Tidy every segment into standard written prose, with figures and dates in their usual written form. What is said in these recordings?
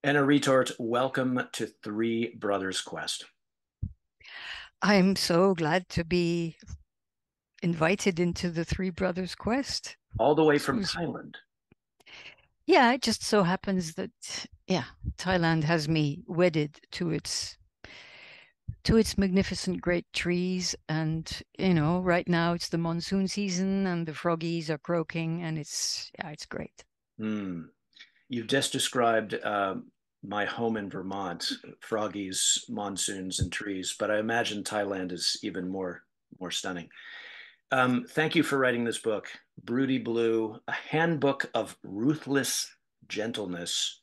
Enna Reittort, welcome to Three Brothers Quest. I'm so glad to be invited into the Three Brothers Quest. All the way This from was, Thailand. yeah, it just so happens that, yeah, Thailand has me wedded to its magnificent great trees. And, right now it's the monsoon season and the froggies are croaking and it's great. Mm. You've just described my home in Vermont, froggies, monsoons, and trees, but I imagine Thailand is even more stunning. Thank you for writing this book, Broody Blue, a handbook of ruthless gentleness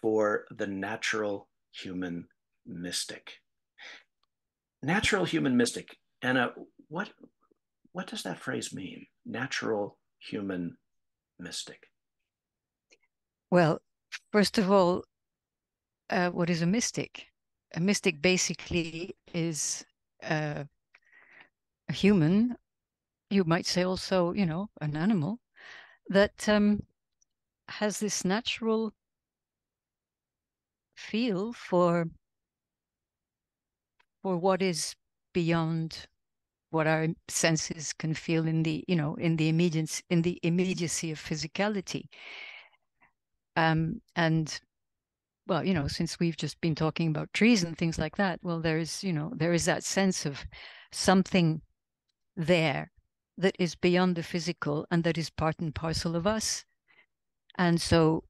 for the natural human mystic. Natural human mystic. Anna, what what does that phrase mean? Natural human mystic. Well, first of all, what is a mystic? A mystic basically is uh, a human, you might say also, an animal that has this natural feel for what is beyond what our senses can feel in the immediacy of physicality. And well, since we've just been talking about trees and things like that, well, there is that sense of something there that is beyond the physical and that is part and parcel of us. And so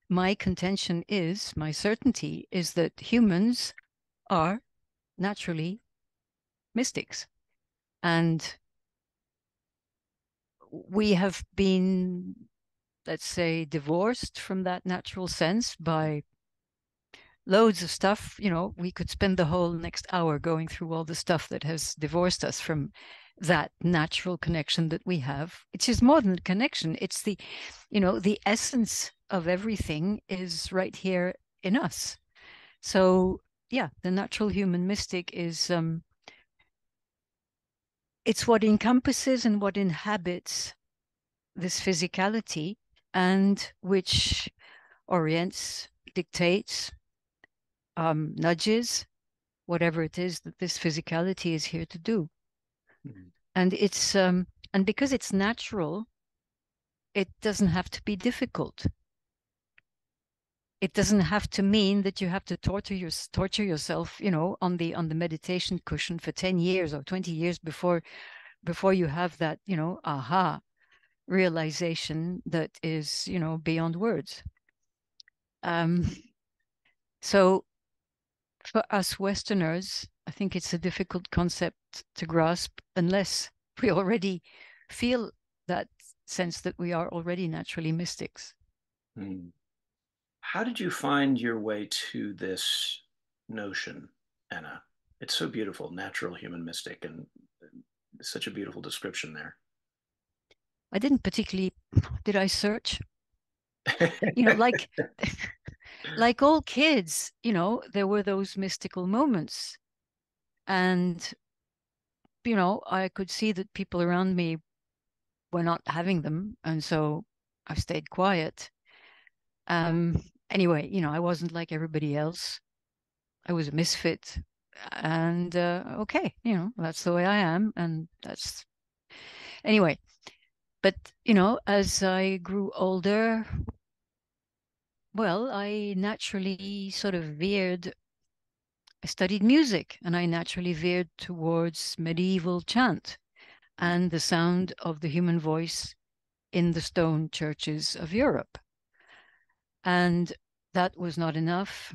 my certainty is that humans are naturally mystics. And we have been, let's say, divorced from that natural sense by loads of stuff. We could spend the whole next hour going through all the stuff that has divorced us from that natural connection that we have. It's just more than a connection. It's the essence of everything is right here in us. So yeah, the natural human mystic is it's what encompasses and what inhabits this physicality and which orients, dictates, nudges, whatever it is that this physicality is here to do. Mhm. And and because it's natural, it doesn't have to be difficult. It doesn't have to mean that you have to torture yourself, on the meditation cushion for 10 years or 20 years before you have that, aha realization that is, beyond words. Um, so for us Westerners, I think it's a difficult concept to grasp unless we already feel that sense that we are already naturally mystics. Mm. How did you find your way to this notion, Anna? It's so beautiful, natural human mystic, and such a beautiful description there. I didn't particularly, did I search? Like like all kids, there were those mystical moments. And, I could see that people around me were not having them. And so I stayed quiet. Um, anyway, I wasn't like everybody else. I was a misfit. And okay, that's the way I am. And that's anyway. But, as I grew older, well, I naturally sort of veered. I studied music and I naturally veered towards medieval chant and the sound of the human voice in the stone churches of Europe. And that was not enough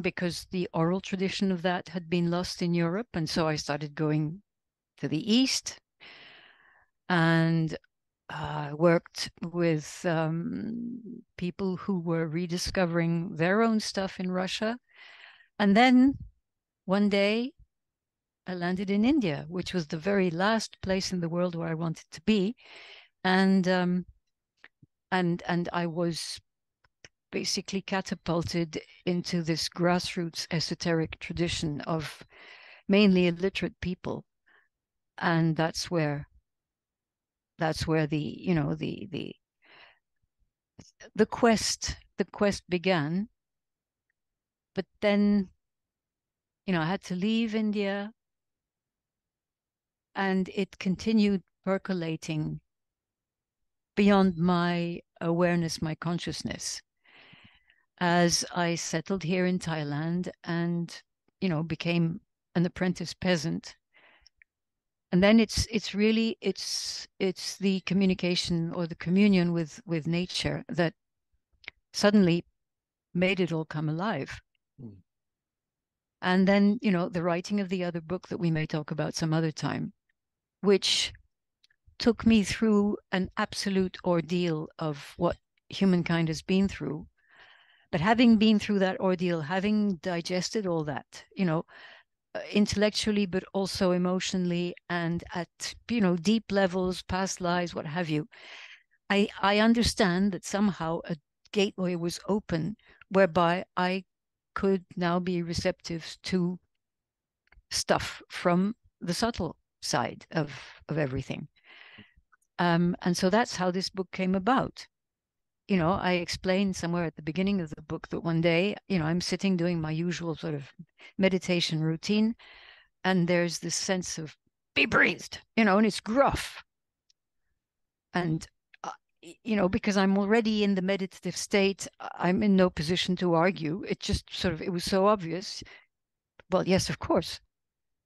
because the oral tradition of that had been lost in Europe. And so I started going to the East and worked with people who were rediscovering their own stuff in Russia. And then one day I landed in India, which was the very last place in the world where I wanted to be. And and I was basically catapulted into this grassroots esoteric tradition of mainly illiterate people. And that's where the quest began. But then, I had to leave India, and it continued percolating beyond my awareness, my consciousness, as I settled here in Thailand and, became an apprentice peasant. And then it's really it's the communication or the communion with nature that suddenly made it all come alive. Mm. And then, the writing of the other book that we may talk about some other time, which took me through an absolute ordeal of what humankind has been through. But having been through that ordeal, having digested all that, intellectually, but also emotionally and at, deep levels, past lives, what have you, I understand that somehow a gateway was open whereby I could now be receptive to stuff from the subtle side of everything. And so that's how this book came about. I explained somewhere at the beginning of the book that one day, I'm sitting doing my usual sort of meditation routine, and there's this sense of be breathed, and it's gruff. And, because I'm already in the meditative state, I'm in no position to argue. It just sort of, it was so obvious. Well, yes, of course.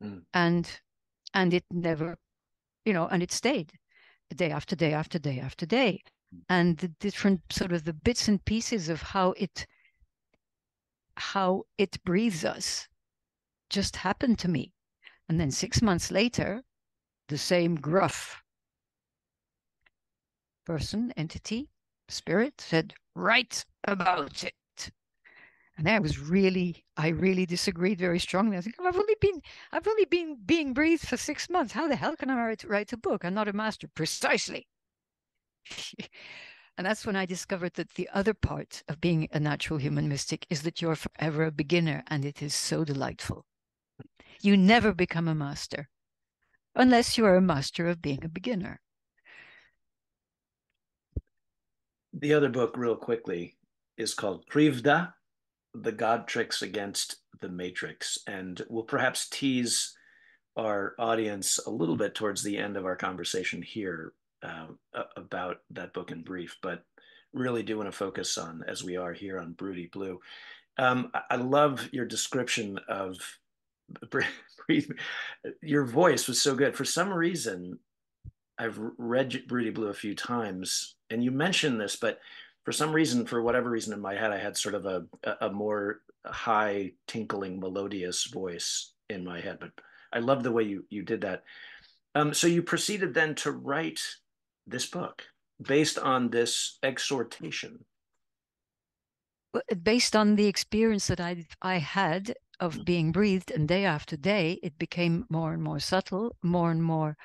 Mm. And it never, and it stayed day after day after day after day. And the different sort of the bits and pieces of how it breathes us just happened to me. And then 6 months later, the same gruff person, entity, spirit said, write about it. And I really disagreed very strongly. I think I've only been being breathed for 6 months. How the hell can I write a book? I'm not a master. Precisely. And that's when I discovered that the other part of being a natural human mystic is that you're forever a beginner, and it is so delightful. You never become a master unless you are a master of being a beginner. The other book, real quickly, is called Krivda, the Godtrix Against the Matrix. And we'll perhaps tease our audience a little bit towards the end of our conversation here about that book in brief, but really do want to focus on, as we are here on Broody Blue. I love your description of your voice was so good. For some reason, I've read Broody Blue a few times, and you mentioned this, but for some reason, for whatever reason in my head, I had sort of a more high, tinkling, melodious voice in my head. But I love the way you did that. So you proceeded then to write this book based on this exhortation. Based on the experience that I had of Mm. being breathed, and day after day, it became more and more subtle, more and more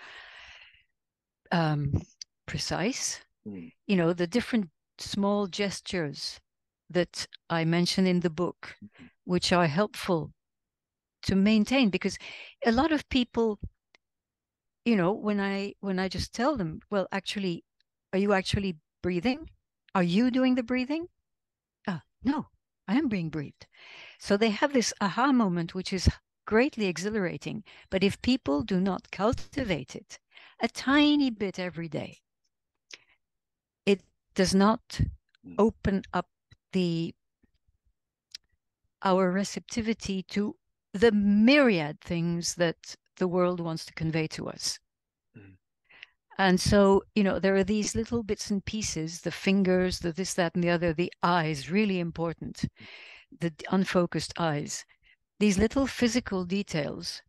precise. Mm. The different small gestures that I mention in the book, which are helpful to maintain, because a lot of people, when I just tell them, well, actually, are you actually breathing? Are you doing the breathing? No, I am being breathed. So they have this aha moment, which is greatly exhilarating. But if people do not cultivate it a tiny bit every day, it does not open up our receptivity to the myriad things that the world wants to convey to us. Mm. And so, there are these little bits and pieces, the fingers, the this, that, and the other, the eyes, really important, the unfocused eyes, these little physical details,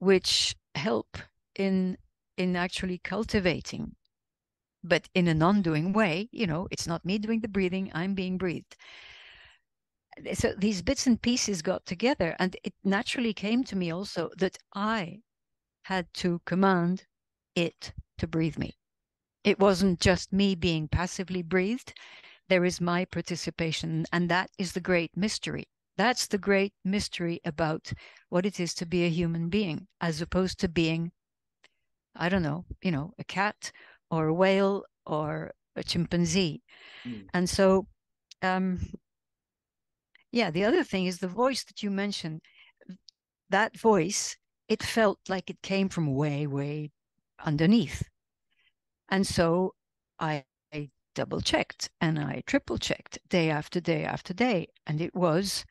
which help in actually cultivating, but in a non-doing way. It's not me doing the breathing, I'm being breathed. So these bits and pieces got together, and it naturally came to me also that I had to command it to breathe me. It wasn't just me being passively breathed. There is my participation, and that is the great mystery. That's the great mystery about what it is to be a human being, as opposed to being, I don't know, a cat or a whale or a chimpanzee. Mm. And so Yeah, the other thing is the voice that you mentioned. That voice, it felt like it came from way, way underneath. And so I double checked and I triple checked day after day after day. And it was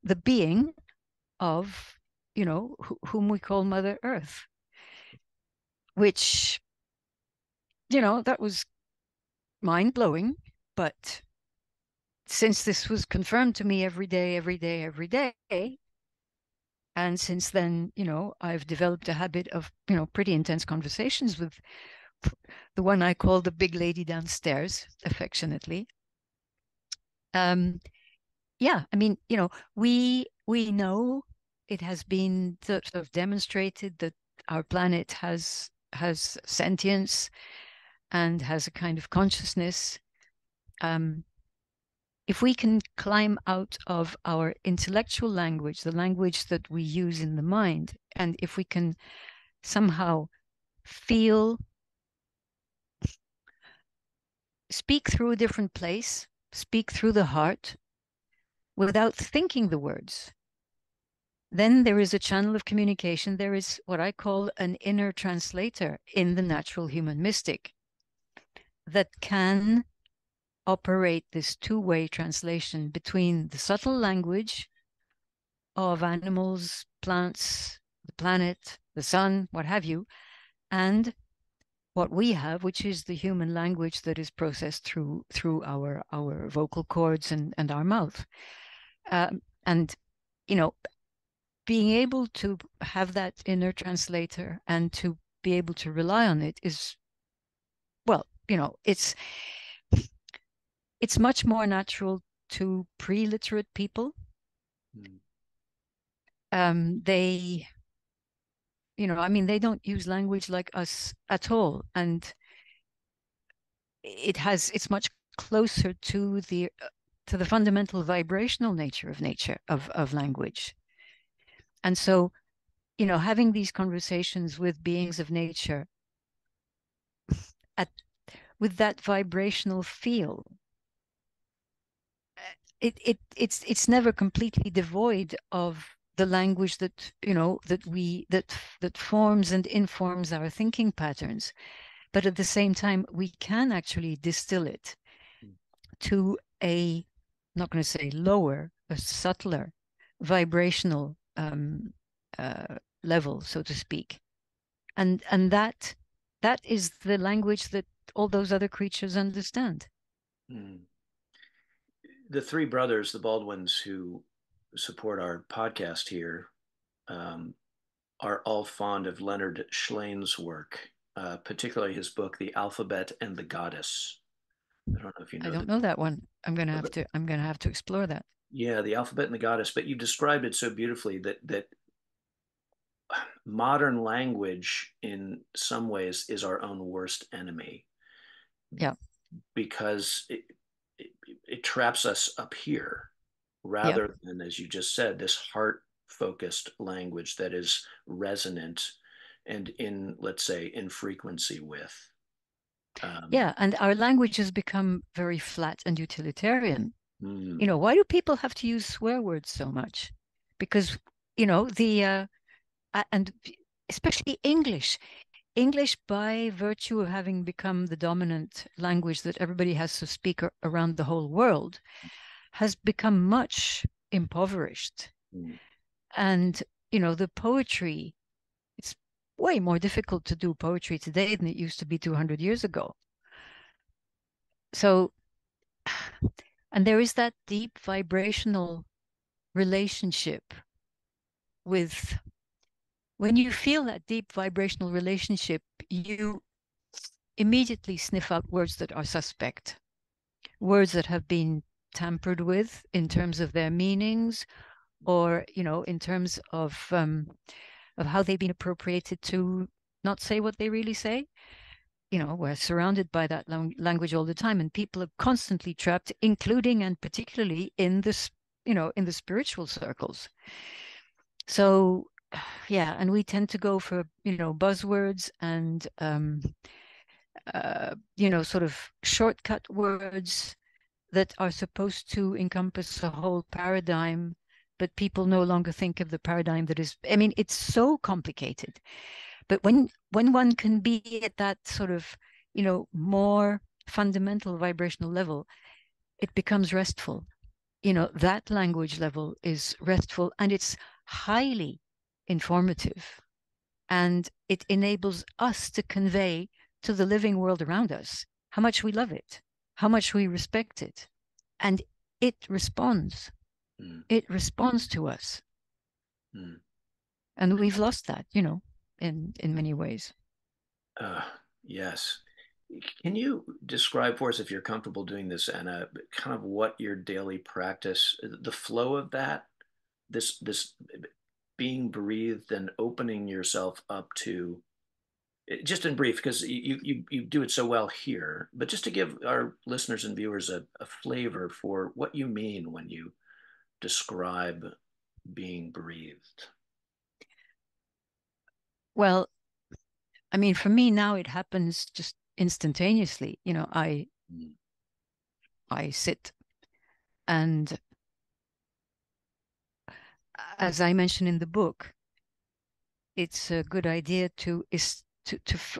the being of, whom we call Mother Earth, which, that was mind blowing. But since this was confirmed to me every day, every day, every day, and since then, I've developed a habit of, pretty intense conversations with the one I call the big lady downstairs, affectionately. Yeah, I mean, we know it has been sort of demonstrated that our planet has sentience and has a kind of consciousness. If we can climb out of our intellectual language, the language that we use in the mind, and if we can somehow feel, speak through a different place, speak through the heart without thinking the words, then there is a channel of communication. There is what I call an inner translator in the natural human mystic that can operate this two-way translation between the subtle language of animals, plants, the planet, the sun, what have you, and what we have, which is the human language that is processed through our vocal cords and our mouth. And being able to have that inner translator and to be able to rely on it is, well, it's much more natural to pre-literate people. They, I mean, they don't use language like us at all, and it's much closer to the fundamental vibrational nature of language. And so, having these conversations with beings of nature with that vibrational feel, it's never completely devoid of the language that that forms and informs our thinking patterns, but at the same time we can actually distill it to I'm not going to say lower, a subtler vibrational level, so to speak, and that is the language that all those other creatures understand. The three brothers, the Baldwins, who support our podcast here, are all fond of Leonard Schlehn's work, particularly his book, The Alphabet and the Goddess. I don't know if you I know don't the know book. that one. I'm gonna have to explore that. Yeah, The Alphabet and the Goddess. But you described it so beautifully that modern language, in some ways, is our own worst enemy. Yeah. Because it traps us up here Yeah. rather than, as you just said, this heart focused language that is resonant and in, let's say, in frequency with. Yeah. And our language has become very flat and utilitarian. Mm, Why do people have to use swear words so much? Because, the and especially English, by virtue of having become the dominant language that everybody has to speak around the whole world, has become much impoverished. mm, And, the poetry, it's way more difficult to do poetry today than it used to be 200 years ago. So, and there is that deep vibrational relationship with, when you feel that deep vibrational relationship, you immediately sniff out words that are suspect, words that have been tampered with in terms of their meanings, or in terms of how they've been appropriated to not say what they really say. We're surrounded by that language all the time, and people are constantly trapped, including and particularly in this, in the spiritual circles. So, yeah, and we tend to go for, buzzwords and, sort of shortcut words that are supposed to encompass a whole paradigm, but people no longer think of the paradigm that is, I mean, it's so complicated. But when one can be at that sort of, more fundamental vibrational level, it becomes restful. That language level is restful, and it's highly informative, and it enables us to convey to the living world around us how much we love it, how much we respect it, and it responds. It responds to us. And we've lost that, in many ways. Yes. Can you describe for us, if you're comfortable doing this, Enna, kind of what your daily practice, the flow of that, this being breathed and opening yourself up to, just in brief, because you do it so well here, but just to give our listeners and viewers a flavor for what you mean when you describe being breathed. Well, I mean, for me now it happens just instantaneously. I sit, and as I mentioned in the book, it's a good idea to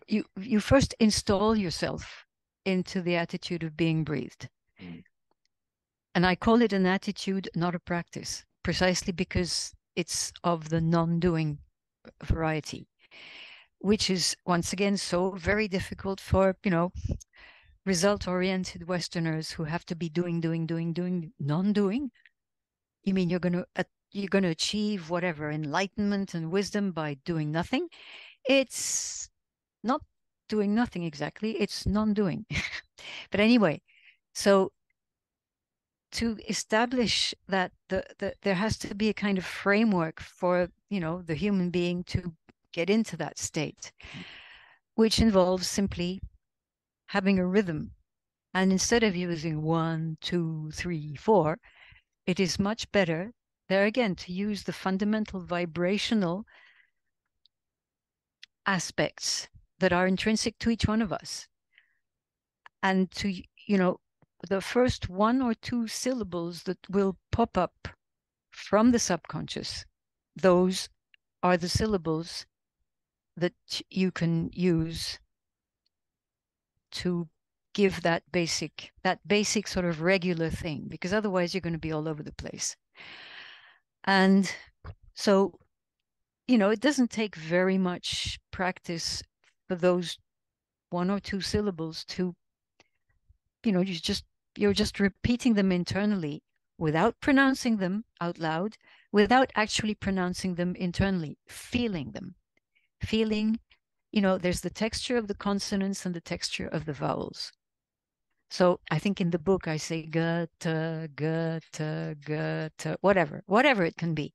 you first install yourself into the attitude of being breathed. And I call it an attitude, not a practice, precisely because it's of the non-doing variety, which is once again so very difficult for, result-oriented Westerners who have to be doing, non-doing. You mean you're going to achieve whatever enlightenment and wisdom by doing nothing? It's not doing nothing exactly. It's non-doing. But anyway, so to establish that there has to be a kind of framework for, the human being to get into that state, which involves simply having a rhythm. And instead of using 1, 2, 3, 4, it is much better there again to use the fundamental vibrational aspects that are intrinsic to each one of us. And to, the first 1 or 2 syllables that will pop up from the subconscious, those are the syllables that you can use to give that basic sort of regular thing, because otherwise you're going to be all over the place. And so, it doesn't take very much practice for those 1 or 2 syllables to, you're just repeating them internally without pronouncing them out loud, without actually pronouncing them internally, feeling them. Feeling, there's the texture of the consonants and the texture of the vowels. So I think in the book I say gata, gata, gata, whatever it can be.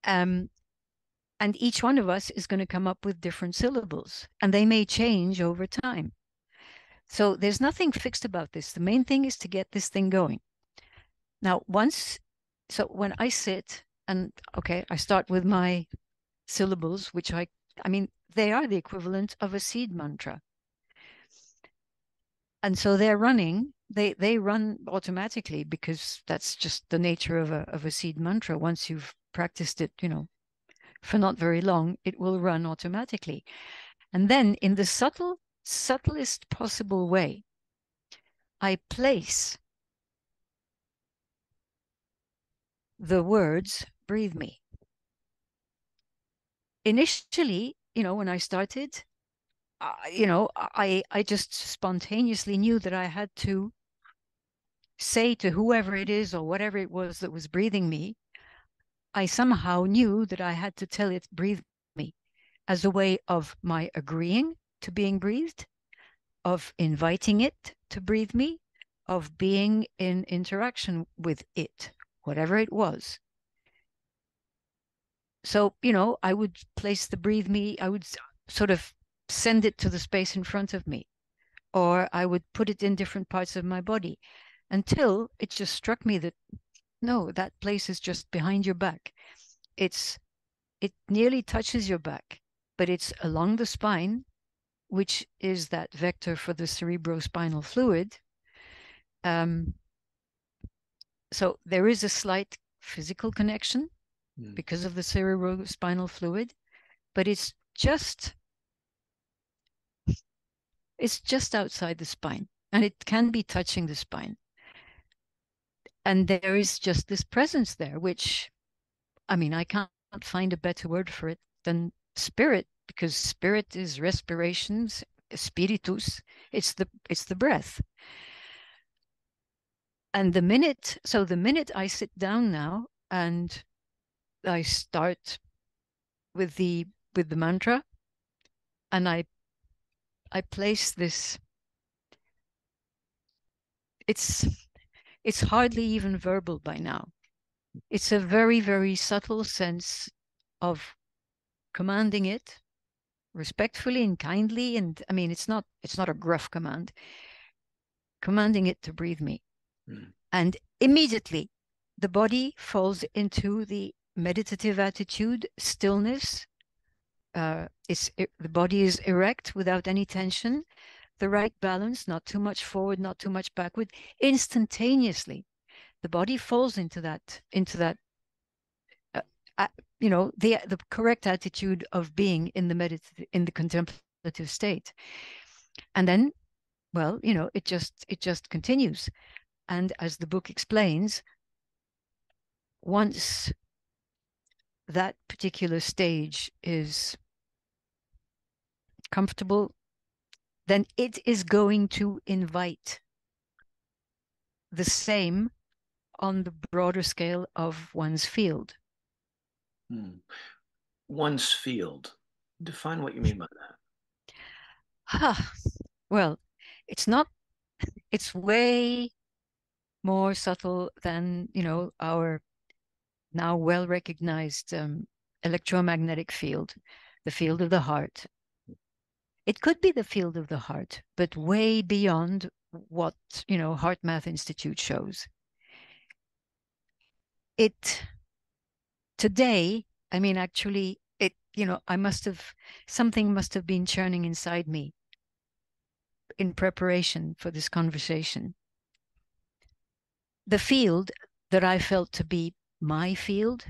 And each one of us is going to come up with different syllables, and they may change over time. So there's nothing fixed about this. The main thing is to get this thing going. Now, so when I sit and, okay, I start with my syllables, which I mean, they are the equivalent of a seed mantra. And so they're running, they run automatically, because that's just the nature of a seed mantra. Once you've practiced it, for not very long, it will run automatically. And then in the subtlest possible way, I place the words, breathe me. Initially, when I started, I just spontaneously knew that I had to say to whoever it is or whatever it was that was breathing me, I somehow knew that I had to tell it, breathe me, as a way of my agreeing to being breathed, of inviting it to breathe me, of being in interaction with it, whatever it was. So, I would place the breathe me, I would sort of send it to the space in front of me, or I would put it in different parts of my body, until it just struck me that, no, that place is just behind your back. It nearly touches your back, but it's along the spine, which is that vector for the cerebrospinal fluid. So there is a slight physical connection Mm. because of the cerebrospinal fluid, but it's just outside the spine, and it can be touching the spine. And there is just this presence there, which, I mean, I can't find a better word for it than spirit, because spirit is respirations, spiritus, it's the breath. And the minute I sit down now and I start with the mantra, and I place this, it's hardly even verbal by now. It's a very, very subtle sense of commanding it respectfully and kindly. And I mean, it's not a gruff command, commanding it to breathe me. Mm. And immediately the body falls into the meditative attitude, stillness. The body is erect without any tension, the right balance, not too much forward, not too much backward. Instantaneously, the body falls into that the correct attitude of being in the contemplative state. And then, well, it just continues. And as the book explains, once that particular stage is comfortable, then it is going to invite the same on the broader scale of one's field. One's field. Define what you mean by that. Well, it's way more subtle than, our now well-recognized electromagnetic field, the field of the heart. It could be the field of the heart, but way beyond what, Heart Math Institute shows. Today, I mean, actually, something must have been churning inside me in preparation for this conversation. The field that I felt to be my field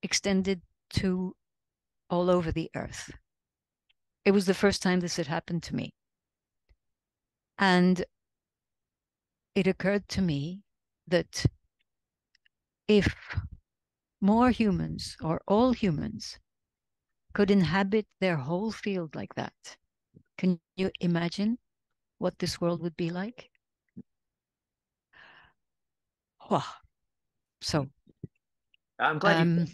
extended to all over the earth. It was the first time this had happened to me. And it occurred to me that if more humans, or all humans, could inhabit their whole field like that, can you imagine what this world would be like? Wow. So I'm glad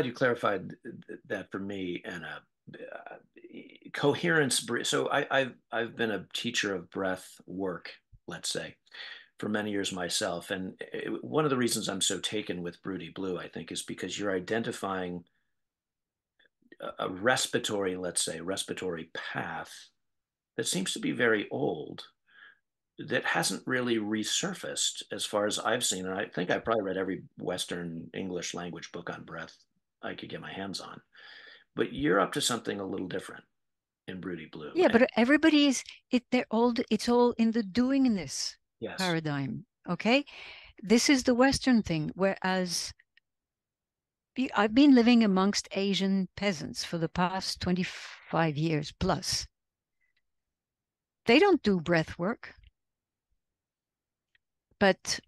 you clarified that for me. And coherence. So I've been a teacher of breath work, let's say, for many years myself. And one of the reasons I'm so taken with Broody Blue, I think, is because you're identifying a respiratory, let's say, respiratory path that seems to be very old, that hasn't really resurfaced as far as I've seen. And I think I probably read every Western English language book on breath I could get my hands on. But you're up to something a little different in Broody Blue. Yeah, but it's all in the doingness paradigm. Okay. This is the Western thing, whereas I've been living amongst Asian peasants for the past 25 years plus. They don't do breath work, but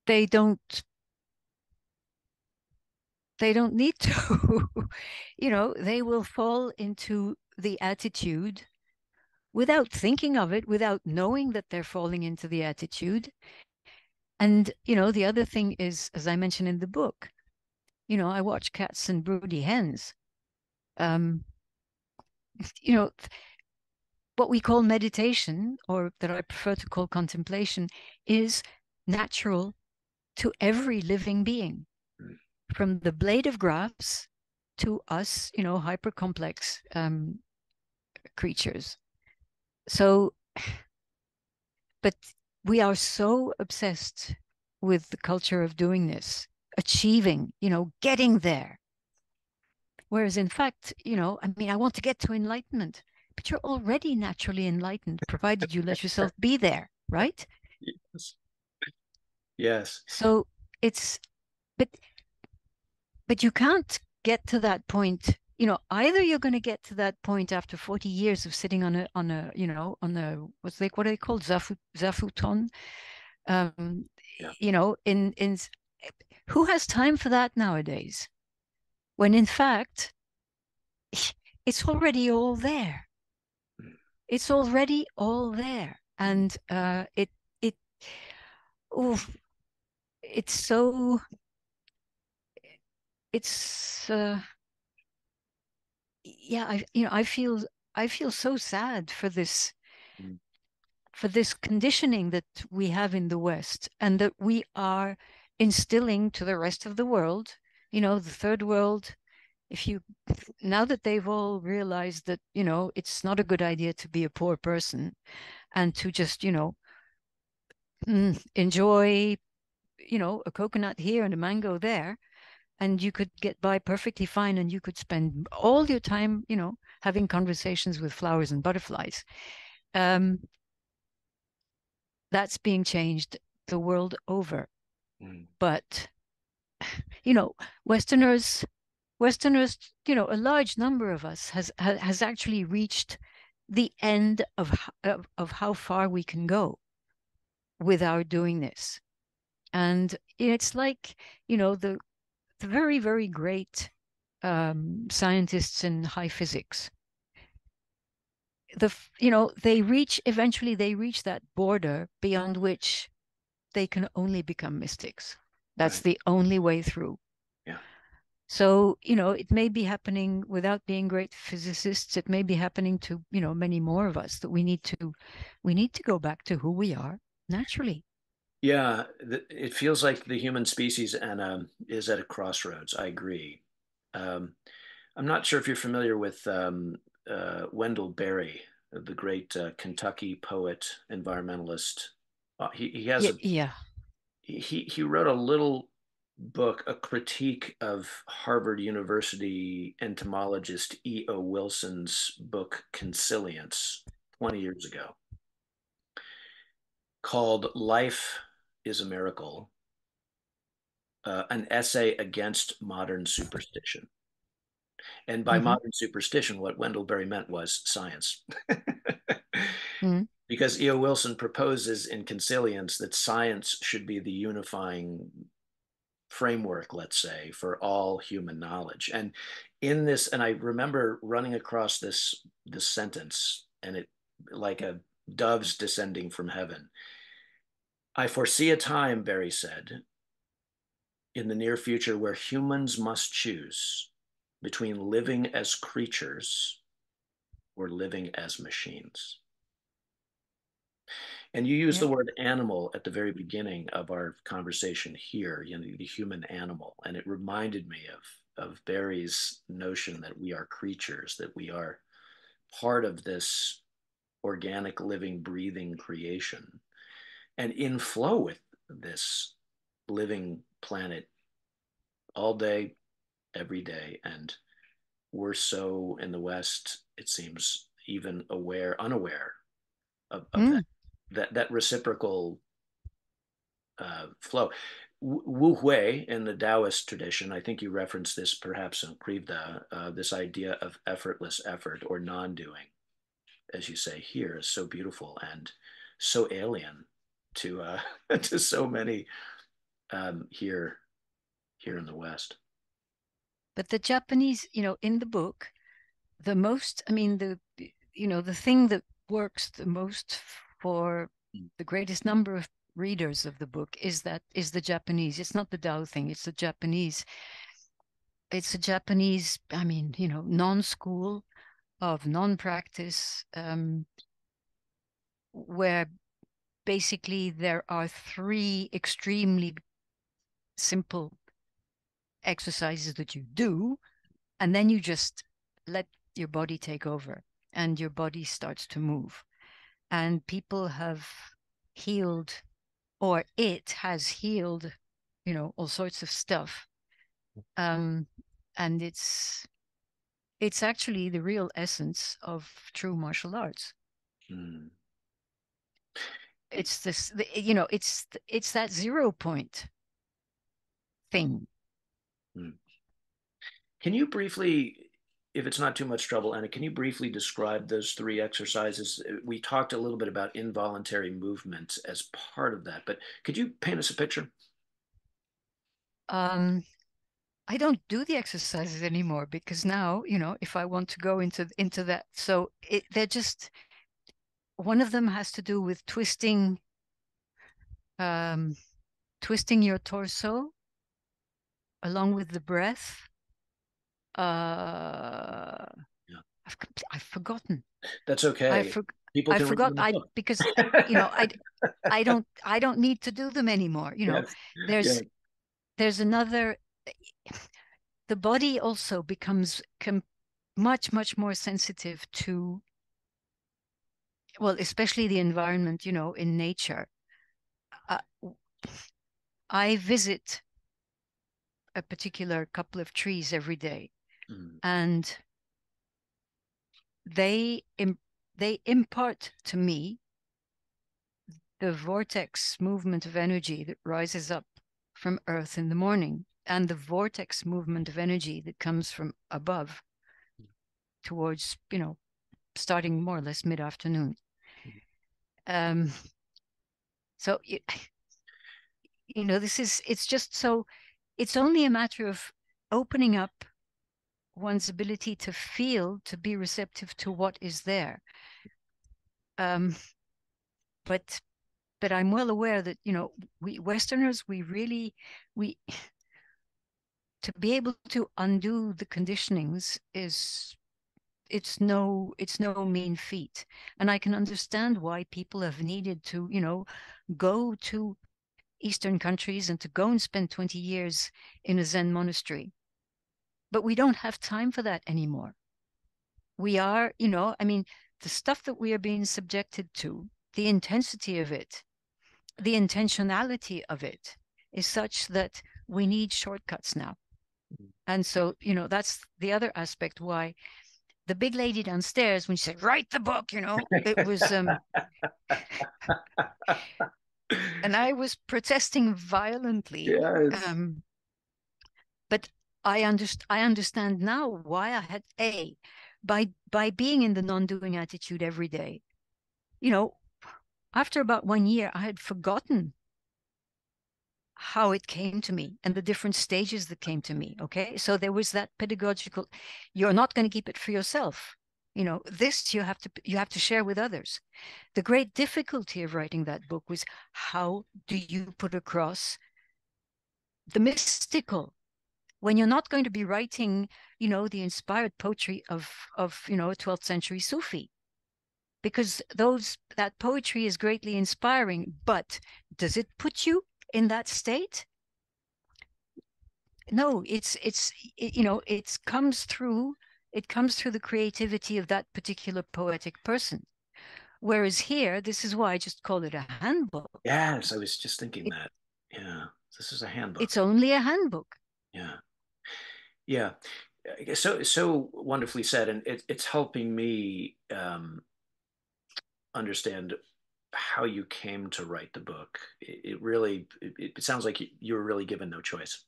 they don't need to. They will fall into the attitude without thinking of it, without knowing that they're falling into the attitude. And, the other thing is, as I mentioned in the book, I watch cats and broody hens. What we call meditation, or that I prefer to call contemplation, is natural to every living being, from the blade of grass to us, hyper complex creatures. So, but we are so obsessed with the culture of doing this, achieving, getting there. Whereas in fact, I want to get to enlightenment but you're already naturally enlightened, provided you let yourself be there, right? Yes. Yes. So it's, but you can't get to that point. Either you're going to get to that point after 40 years of sitting what are they called, zafuton, um, Yeah. in who has time for that nowadays? When in fact, it's already all there. Mm. It's already all there, and it oh, it's so it's yeah, I feel so sad for Mm. this conditioning that we have in the West, and that we are instilling to the rest of the world, the third world. If you Now that they've all realized that, it's not a good idea to be a poor person, and to just, enjoy, a coconut here and a mango there, and you could get by perfectly fine, and you could spend all your time, having conversations with flowers and butterflies. Um, that's being changed the world over. Mm. But, you know, Westerners, Westerners, a large number of us has actually reached the end of how far we can go without doing this. And it's like, the very, very great scientists in high physics, they reach that border beyond which they can only become mystics. That's Right. the only way through. Yeah. So, it may be happening without being great physicists. It may be happening to, many more of us, that we need to go back to who we are naturally. Yeah. It feels like the human species and is at a crossroads. I agree. Um, I'm not sure if you're familiar with Wendell Berry, the great Kentucky poet, environmentalist. He has Yeah, a yeah. he wrote a little book, a critique of Harvard University entomologist E.O. Wilson's book Consilience 20 years ago, called "Life is a Miracle," an essay against modern superstition. And by Mm-hmm. modern superstition, what Wendell Berry meant was science. Mm-hmm. Because E.O. Wilson proposes in Consilience that science should be the unifying framework, let's say, for all human knowledge. And in this, and I remember running across this sentence, and it, like a doves descending from heaven. I foresee a time, Berry said, in the near future where humans must choose between living as creatures or living as machines. And you use the Yep. word animal at the very beginning of our conversation here, the human animal. And it reminded me of Barry's notion that we are creatures, that we are part of this organic, living, breathing creation, and in flow with this living planet all day, every day. And we're so in the West, it seems, even unaware of Mm. that reciprocal flow. Wu Hui in the Taoist tradition, I think you referenced this perhaps in Krivda, this idea of effortless effort or non-doing, as you say here, is so beautiful and so alien to to so many here in the West. But the Japanese, in the book, the most, I mean, the thing that works the most for the greatest number of readers of the book is the Japanese. It's not the Tao thing, it's the Japanese. It's a Japanese, I mean, non-school of non-practice, where basically there are three extremely simple exercises that you do, and then you just let your body take over, and your body starts to move. And people have healed, or it has healed, all sorts of stuff. And it's It's actually the real essence of true martial arts. Mm. It's this, it's that 0 point thing. Mm. Can you briefly, if it's not too much trouble, Anna, can you briefly describe those three exercises? We talked a little bit about involuntary movement as part of that, but could you paint us a picture? Um, I don't do the exercises anymore because now, if I want to go into that, so they're just one of them has to do with um, twisting your torso along with the breath. Uh, Yeah. I've forgotten. That's I okay. for, People I can read forgot. in the I book. because you know I don't need to do them anymore. Yes. Yeah. There's another. The body also becomes much more sensitive to, well, especially the environment. In nature. Uh, I visit a particular couple of trees every day, Mm. and they they impart to me the vortex movement of energy that rises up from earth in the morning, and the vortex movement of energy that comes from above towards, starting more or less mid-afternoon. um so it's just so, it's only a matter of opening up one's ability to feel, to be receptive to what is there. um but I'm well aware that, we Westerners, we really, we to be able to undo the conditionings is, it's no mean feat. And I can understand why people have needed to, go to Eastern countries and to go and spend 20 years in a Zen monastery. But we don't have time for that anymore. We are, I mean, the stuff that we are being subjected to, the intensity of it, the intentionality of it is such that we need shortcuts now. And so, that's the other aspect why the big lady downstairs, when she said, write the book, it was, and I was protesting violently. Yes. But I understand now why I had by being in the non-doing attitude every day. You know, After about 1 year, I had forgotten how it came to me and the different stages that came to me. Okay. So there was that pedagogical, you're not going to keep it for yourself. This you have to share with others. The great difficulty of writing that book was, how do you put across the mystical when you're not going to be writing, the inspired poetry of a 12th century Sufi? Because that poetry is greatly inspiring, but does it put you in that state? No, it comes through the creativity of that particular poetic person. Whereas here, this is why I just call it a handbook. Yes, I was just thinking It, that. Yeah, this is a handbook. it's only a handbook. Yeah, yeah. So wonderfully said, and it's helping me understand how you came to write the book. It really, it sounds like you were really given no choice.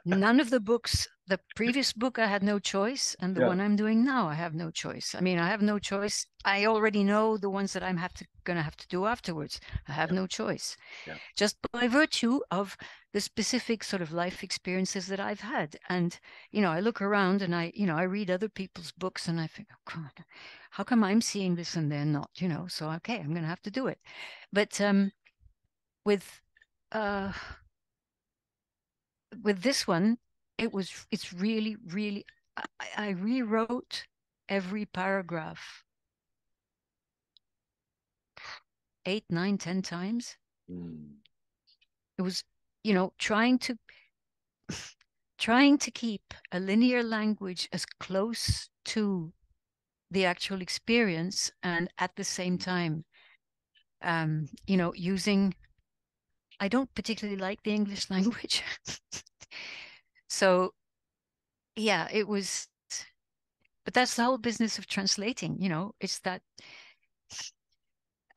None of the books, the previous book, I had no choice. And the Yeah, one I'm doing now, I have no choice. I mean, I have no choice. I already know the ones that going to have to do afterwards. I have yeah, no choice. yeah. Just by virtue of the specific sort of life experiences that I've had. And, I look around and I read other people's books and I think, oh God, how come I'm seeing this and they're not, So, okay, I'm going to have to do it. But with, uh, with this one, it's really, really, I rewrote every paragraph 8, 9, 10 times. Mm. It was, you know, trying to keep a linear language as close to the actual experience, and at the same time, using, I don't particularly like the English language. So yeah, it was, but that's the whole business of translating, it's that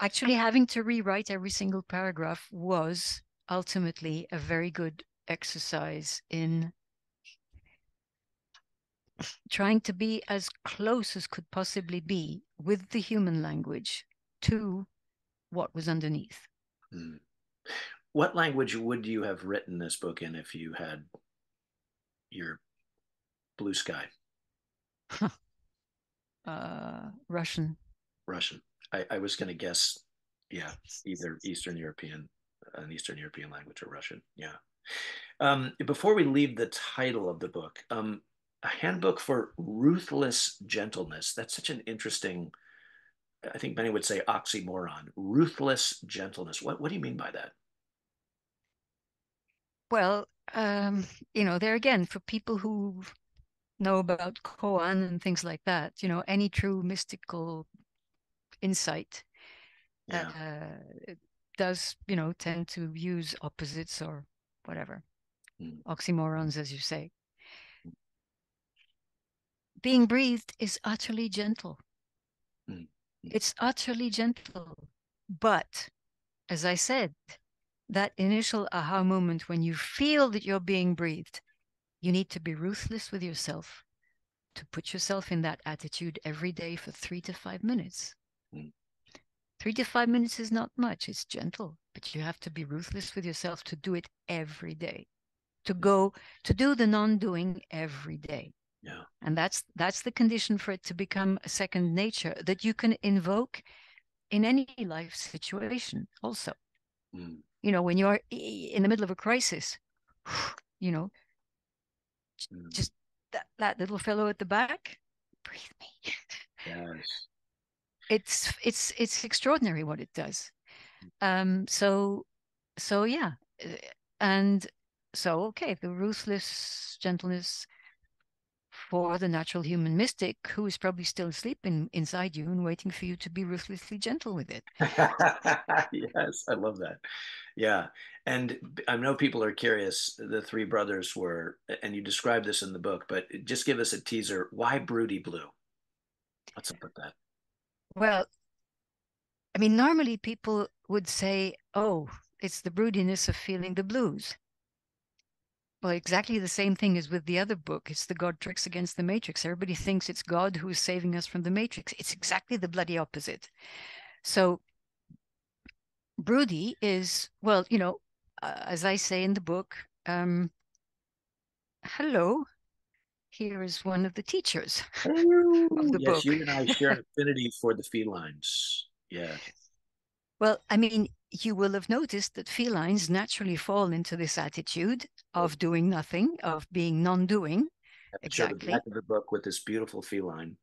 actually having to rewrite every single paragraph was ultimately a very good exercise in trying to be as close as could possibly be with the human language to what was underneath. Hmm. What language would you have written this book in if you had your blue sky? Russian. Russian. I was going to guess, yeah, either an Eastern European language or Russian. Yeah. Before we leave the title of the book, a handbook for ruthless gentleness. That's such an interesting, I think many would say oxymoron. Ruthless gentleness. What do you mean by that? Well, there again, for people who know about koan and things like that, any true mystical insight Yeah. does, tend to use opposites or whatever, Mm, oxymorons, as you say. Being breathed is utterly gentle. mm, mm, It's utterly gentle. But as I said, that initial aha moment when you feel that you're being breathed, you need to be ruthless with yourself to put yourself in that attitude every day for 3 to 5 minutes. mm, 3 to 5 minutes is not much, it's gentle, but you have to be ruthless with yourself to do it every day, mm. to do the non-doing every day. Yeah. And that's the condition for it to become a second nature that you can invoke in any life situation also. Mm, When you're in the middle of a crisis, you know, mm. just that little fellow at the back, breathe me. Yes. It's extraordinary what it does. So yeah, and so okay, the ruthless gentleness for the natural human mystic who is probably still asleep inside you and waiting for you to be ruthlessly gentle with it. Yes, I love that. Yeah. And I know people are curious. The three brothers were, and you described this in the book, but just give us a teaser. Why Broody Blue? What's up with that? Well, I mean, normally people would say, oh, it's the broodiness of feeling the blues. Well, exactly the same thing as with the other book. It's the Godtrix Against the Matrix. Everybody thinks it's God who is saving us from the Matrix. It's exactly the bloody opposite. So Broody is, well, as I say in the book, hello, here is one of the teachers of Oh, the yes, book. you and I share an affinity for the felines. Yes. Well, I mean, you will have noticed that felines naturally fall into this attitude of doing nothing, of being non-doing. I have to show the back Exactly. of the book with this beautiful feline,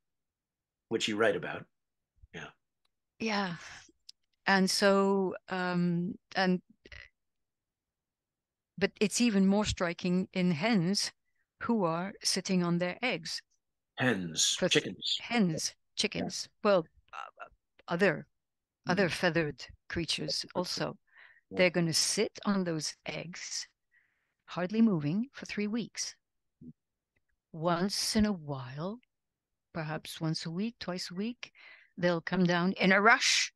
which you write about. Yeah. Yeah. And so, but it's even more striking in hens who are sitting on their eggs. Hens, For chickens. hens, Yeah. chickens, well, other Mm. feathered creatures also. Yeah. They're going to sit on those eggs, hardly moving, for 3 weeks. Once in a while, perhaps once a week, twice a week, they'll come down in a rush,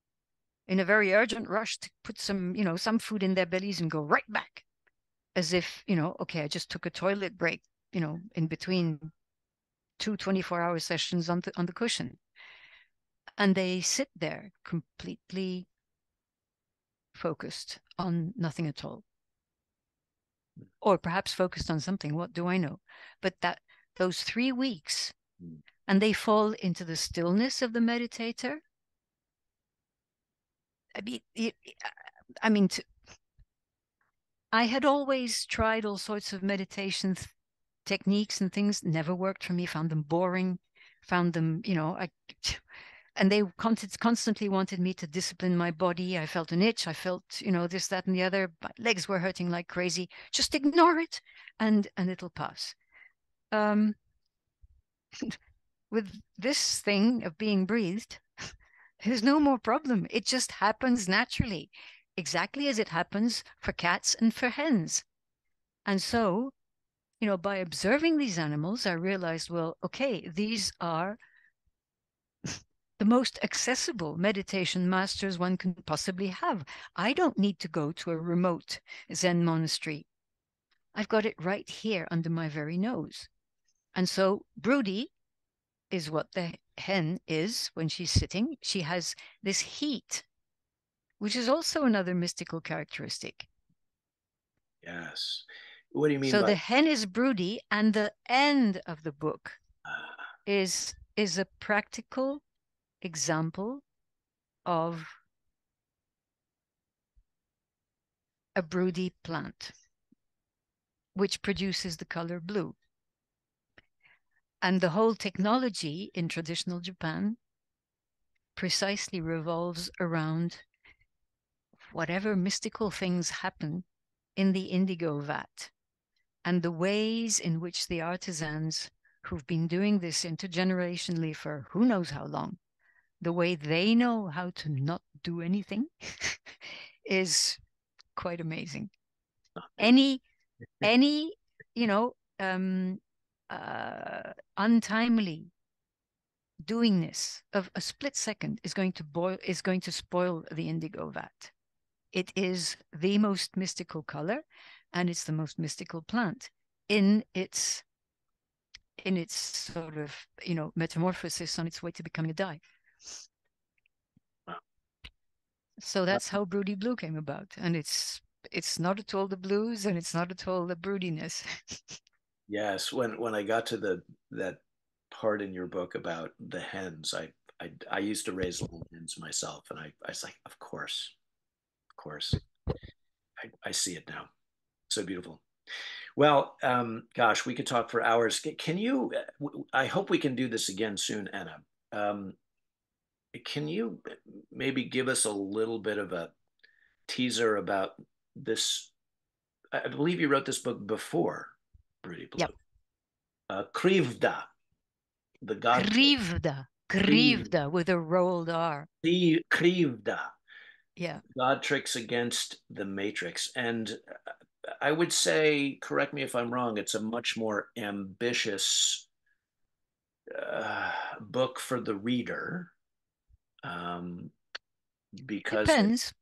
in a very urgent rush to put some food in their bellies and go right back as if, okay, I just took a toilet break, in between two 24-hour sessions on the cushion. And they sit there completely focused on nothing at all. Or perhaps focused on something, what do I know? But those 3 weeks, Mm. and they fall into the stillness of the meditator. I mean, I mean, I had always tried all sorts of meditation techniques and things, never worked for me, found them boring, found them, and they constantly wanted me to discipline my body. I felt an itch. I felt, this, that, and the other. My legs were hurting like crazy. Just ignore it and it'll pass. Um, with this thing of being breathed, there's no more problem. It just happens naturally, exactly as it happens for cats and for hens. And so, by observing these animals, I realized, well, okay, these are the most accessible meditation masters one can possibly have. I don't need to go to a remote Zen monastery. I've got it right here under my very nose. And so Broody is what the hen is when she's sitting. She has this heat, which is also another mystical characteristic. Yes. What do you mean So by the hen is Broody, and the end of the book uh, is a practical example of a Broody plant, which produces the color blue. And the whole technology in traditional Japan precisely revolves around whatever mystical things happen in the indigo vat and the ways in which the artisans who've been doing this intergenerationally for who knows how long, the way they know how to not do anything is quite amazing. Any, any, you know, untimely doingness of a split second is going to spoil the indigo vat. It is the most mystical color, and it's the most mystical plant in its sort of metamorphosis on its way to becoming a dye. So that's how Broody Blue came about, and it's not at all the blues, and it's not at all the broodiness. yes, when I got to that part in your book about the hens, I used to raise little hens myself, and I was like, of course, I see it now. So beautiful. Well, gosh, we could talk for hours. Can you? I hope we can do this again soon, Enna. Um, can you maybe give us a little bit of a teaser about this? I believe you wrote this book before Broody Yep. Blue. Krivda, the god Krivda, Kriv, Krivda with a rolled R. Krivda, Yeah. Godtrix against the Matrix. And I would say, correct me if I'm wrong, it's a much more ambitious book for the reader, um, because Depends.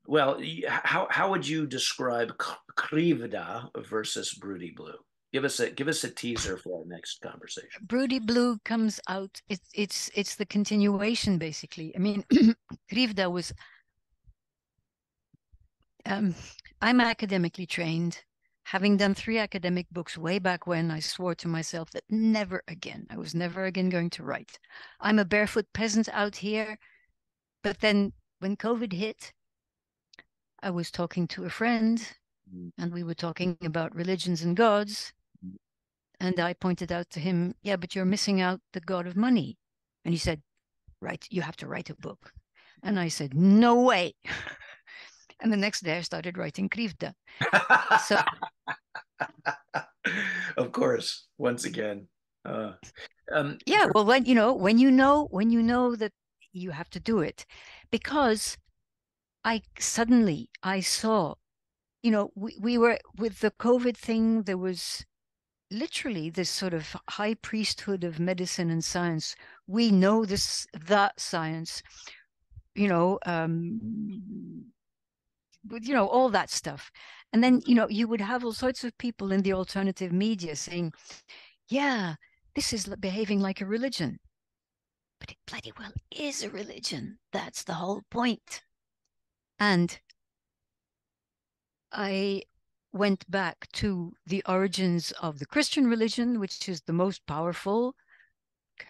well, how would you describe Krivda versus Broody Blue? Give us a teaser for our next conversation. Broody Blue comes out. It's the continuation, basically. I mean, Krivda was. I'm academically trained. Having done 3 academic books way back when, I swore to myself that never again. I was never again going to write. I'm a barefoot peasant out here. But then when COVID hit, I was talking to a friend, and we were talking about religions and gods. And I pointed out to him, yeah, but you're missing out the god of money. And he said, right, you have to write a book. And I said, no way. And the next day I started writing Krivda. So Of course, once again. Uh, yeah, for, well, when you know that you have to do it, because I saw, we were with the COVID thing, there was literally this sort of high priesthood of medicine and science. We know that science, you know, all that stuff. And then, you would have all sorts of people in the alternative media saying, yeah, this is behaving like a religion. But it bloody well is a religion. That's the whole point. And I went back to the origins of the Christian religion, which is the most powerful,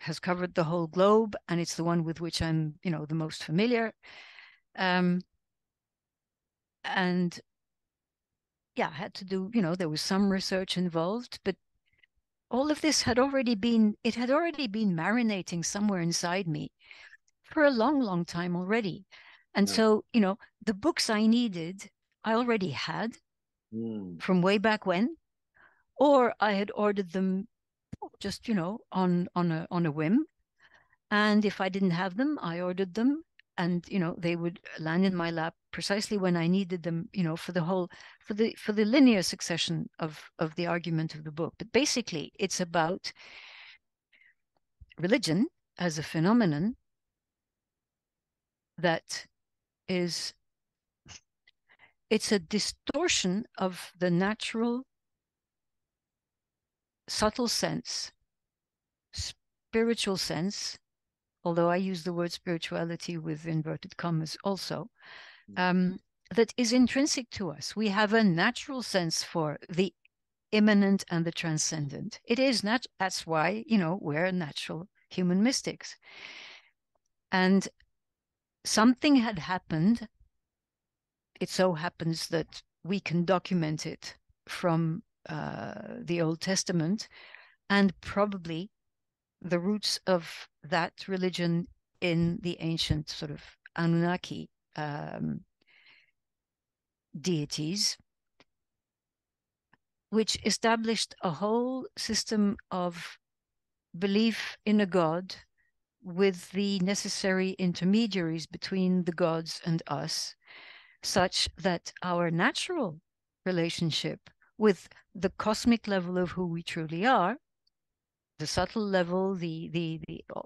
has covered the whole globe, and it's the one with which I'm, the most familiar. And yeah, I had to do, there was some research involved, but all of this had already been marinating somewhere inside me for a long, long time already. And so, the books I needed, I already had from way back when, or I had ordered them just, on a whim. And if I didn't have them, I ordered them. and they would land in my lap precisely when I needed them, for the linear succession of the argument of the book. But basically, it's about religion as a phenomenon that is, it's a distortion of the natural, subtle sense, spiritual sense, although I use the word spirituality with inverted commas also, that is intrinsic to us. We have a natural sense for the immanent and the transcendent. It is that's why, we're natural human mystics. And something had happened. It so happens that we can document it from the Old Testament, and probably the roots of that religion in the ancient sort of Anunnaki deities, which established a whole system of belief in a god with the necessary intermediaries between the gods and us, such that our natural relationship with the cosmic level of who we truly are, the subtle level, the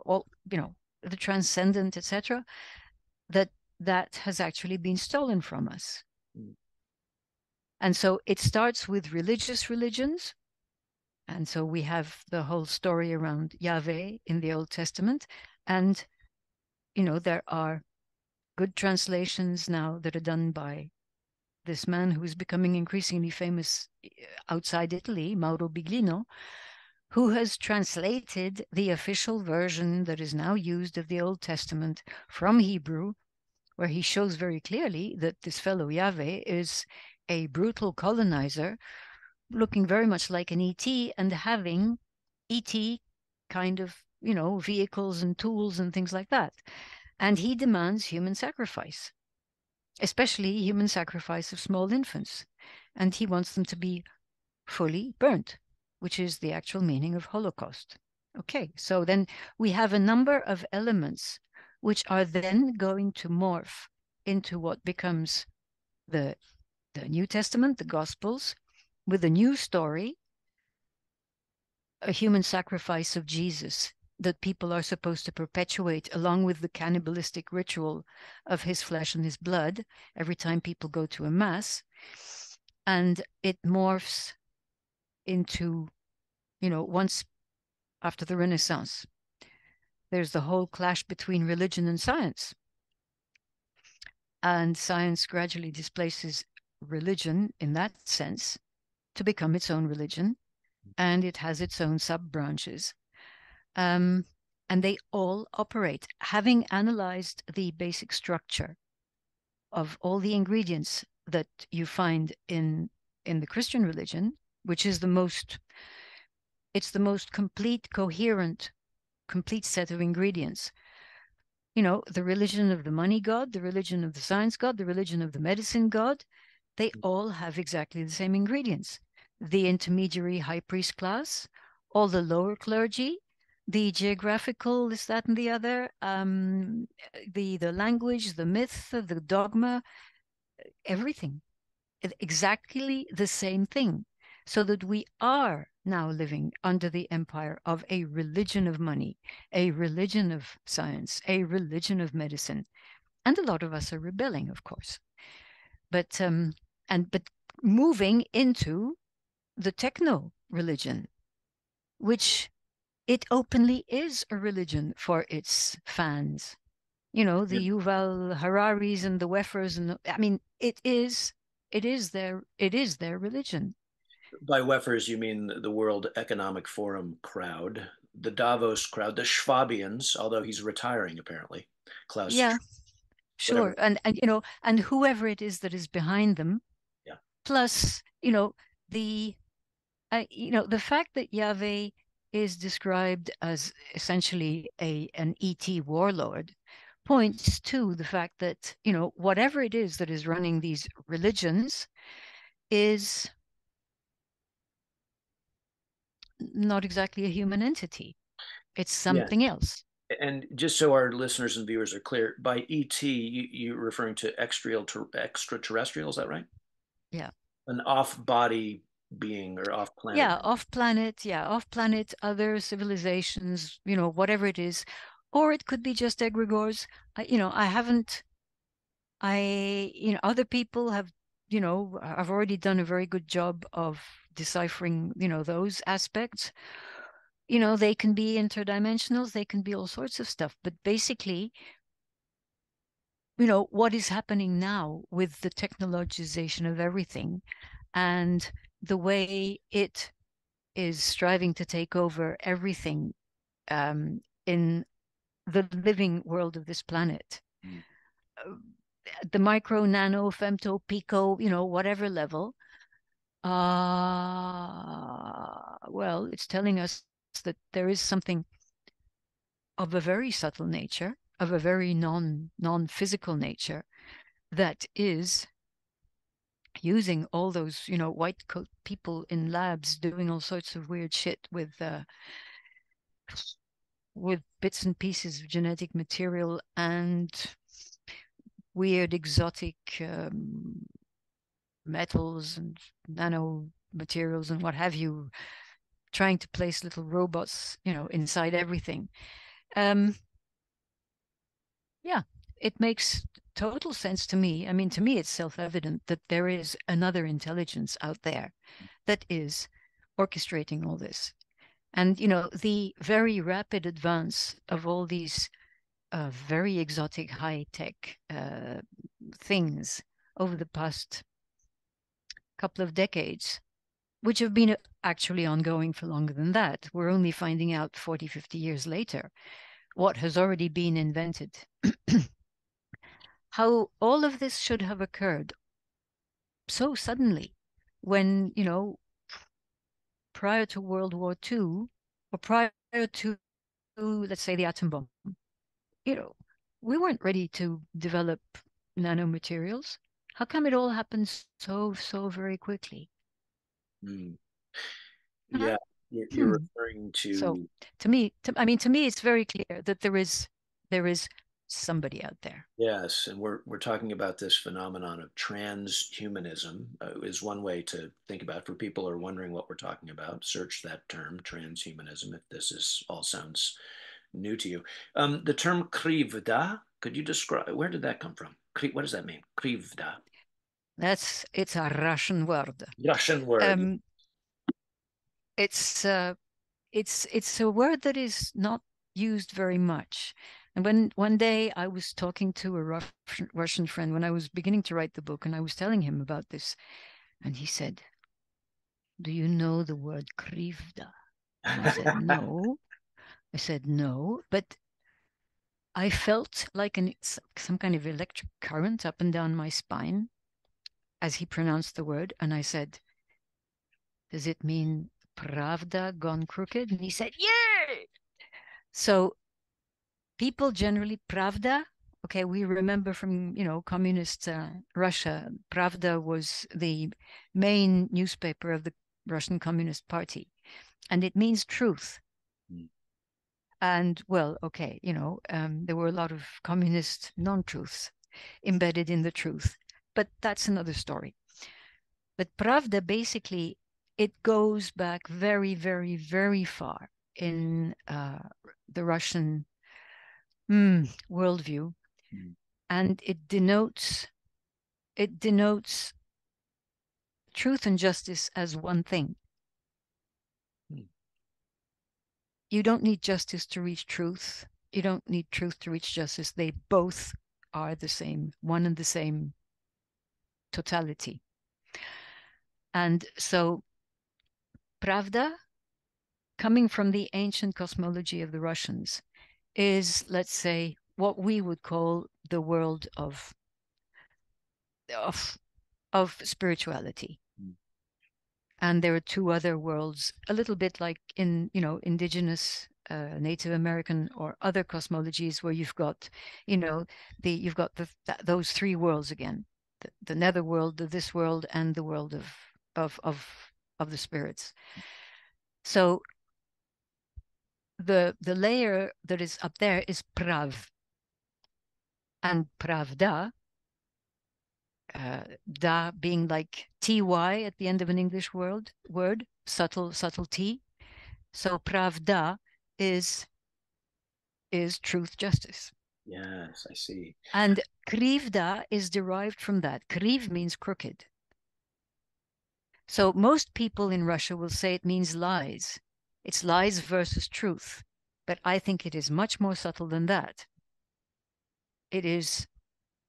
all, the transcendent, etc., that has actually been stolen from us. And so it starts with religious religions. And so we have the whole story around Yahweh in the Old Testament. And, there are good translations now that are done by this man who is becoming increasingly famous outside Italy, Mauro Biglino, who has translated the official version that is now used of the Old Testament from Hebrew, where he shows very clearly that this fellow Yahweh is a brutal colonizer looking very much like an ET and having ET kind of, vehicles and tools and things like that. And he demands human sacrifice, especially human sacrifice of small infants. And he wants them to be fully burnt, which is the actual meaning of Holocaust. Okay, so then we have a number of elements which are then going to morph into what becomes the New Testament, the Gospels, with a new story, a human sacrifice of Jesus that people are supposed to perpetuate along with the cannibalistic ritual of his flesh and his blood every time people go to a mass. And it morphs into, once after the Renaissance, there's the whole clash between religion and science. And science gradually displaces religion in that sense to become its own religion. And it has its own sub-branches. And they all operate, having analyzed the basic structure of all the ingredients that you find in the Christian religion, which is the most complete, coherent, complete set of ingredients. The religion of the money god, the religion of the science god, the religion of the medicine god, they all have exactly the same ingredients. The intermediary high priest class, all the lower clergy, the geographical, this, that, and the other, the language, the myth, the dogma, everything. Exactly the same thing. So that we are now living under the empire of a religion of money, a religion of science, a religion of medicine. And a lot of us are rebelling, of course. But moving into the techno religion, which it openly is a religion for its fans. The Yuval Hararis and the Weffers, and it is their religion. By Weffers, you mean the World Economic Forum crowd, the Davos crowd, the Schwabians, although he's retiring apparently. Klaus. Yeah, sure. Whatever. And whoever it is that is behind them. Yeah. Plus, the fact that Yahweh is described as essentially an ET warlord points to the fact that, whatever it is that is running these religions is not exactly a human entity. It's something else. And just so our listeners and viewers are clear, by ET, you're referring to extraterrestrial, is that right? Yeah. An off-body being or off-planet Yeah, being. off planet, yeah, off planet, other civilizations, whatever it is. Or it could be just egregores. I haven't, other people have, I've already done a very good job of deciphering, those aspects. They can be interdimensionals, they can be all sorts of stuff. But basically, what is happening now with the technologization of everything and the way it is striving to take over everything in the living world of this planet. Mm. Uh, the micro, nano, femto, pico, whatever level. Well, it's telling us that there is something of a very subtle nature, of a very non-physical nature that is using all those, white coat people in labs doing all sorts of weird shit with bits and pieces of genetic material and weird exotic metals and nano materials and what have you, trying to place little robots, inside everything. Yeah, it makes total sense to me. I mean, to me, it's self-evident that there is another intelligence out there that is orchestrating all this. And, the very rapid advance of all these very exotic high-tech things over the past couple of decades, which have been actually ongoing for longer than that. We're only finding out 40, 50 years later what has already been invented. How all of this should have occurred so suddenly when, prior to World War II or prior to, let's say, the atom bomb, you know, we weren't ready to develop nanomaterials. How come it all happens so very quickly? Mm. Huh? Yeah, you're Hmm. referring So to. to me, it's very clear that there is somebody out there. Yes, and we're talking about this phenomenon of transhumanism is one way to think about it. For people who are wondering what we're talking about, search that term, transhumanism, if this is all sounds new to you. The term Krivda, could you describe, where did that come from? What does that mean? Krivda. It's a Russian word. Russian word. Um, it's it's a word that is not used very much. And when one day I was talking to a Russian friend when I was beginning to write the book, and I was telling him about this, and he said, "Do you know the word krivda?" And I said, "No." I said, "No," but I felt like some kind of electric current up and down my spine as he pronounced the word, and I said, "Does it mean pravda gone crooked?" And he said, "Yeah." So people generally, Pravda, okay, we remember from, communist Russia, Pravda was the main newspaper of the Russian Communist Party, and it means truth. Mm. And well, okay, there were a lot of communist non-truths embedded in the truth, but that's another story. But Pravda basically, it goes back very, very, very far in the Russian worldview, Mm. and it denotes truth and justice as one thing. Mm. You don't need justice to reach truth. You don't need truth to reach justice. They both are the same, one and the same totality. And so, Pravda, coming from the ancient cosmology of the Russians, is, let's say, what we would call the world of of spirituality. Mm. And there are two other worlds, a little bit like in, indigenous Native American or other cosmologies, where you've got, you've got those three worlds again: the nether world, the this world, and the world of of the spirits. So the layer that is up there is prav, and pravda, da being like ty at the end of an English word, subtlety. So pravda is truth, justice. Yes, I see. And krivda is derived from that. Kriv means crooked. So most people in Russia will say it means lies. It's lies versus truth. But I think it is much more subtle than that. It is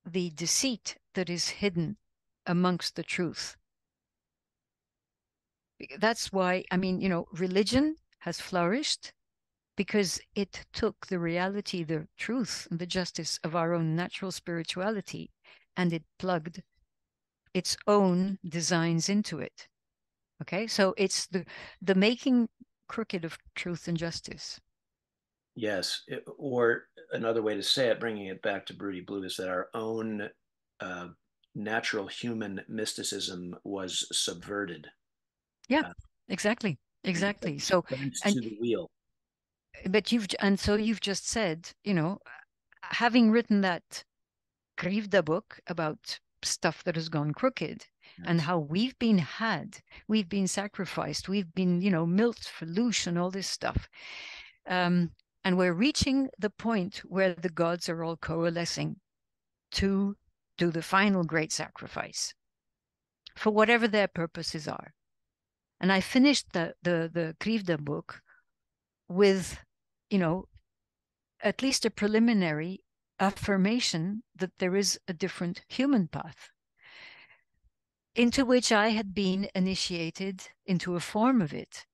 the deceit that is hidden amongst the truth. That's why, I mean, religion has flourished because it took the reality, the truth, and the justice of our own natural spirituality, and it plugged its own designs into it. Okay, so it's the making crooked of truth and justice. Yes, or another way to say it, bringing it back to Broody Blue, is that our own uh, natural human mysticism was subverted. Yeah, Uh, exactly, and exactly. So, bent and to the wheel. you've just said, having written that Krivda book about stuff that has gone crooked and Yes. how we've been sacrificed, we've been, milked for loose and all this stuff. Um, and we're reaching the point where the gods are all coalescing to do the final great sacrifice for whatever their purposes are. And I finished the Krivda book with, you know, at least a preliminary affirmation that there is a different human path into which I had been initiated into a form of it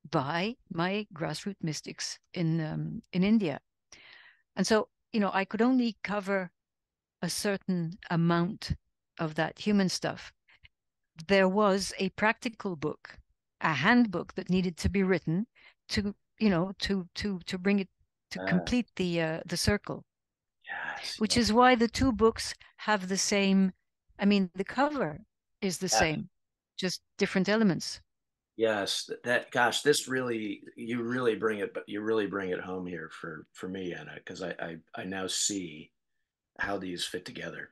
by my grassroots mystics in India. And so, I could only cover a certain amount of that human stuff. There was a practical book, a handbook that needed to be written to, to bring it to Uh, complete the circle, yes, which yes, is why the two books have the same. I mean, the cover is the yes, same, just different elements. yes. That gosh, this really you really bring it, but you really bring it home here for me, Anna, because I now see how these fit together.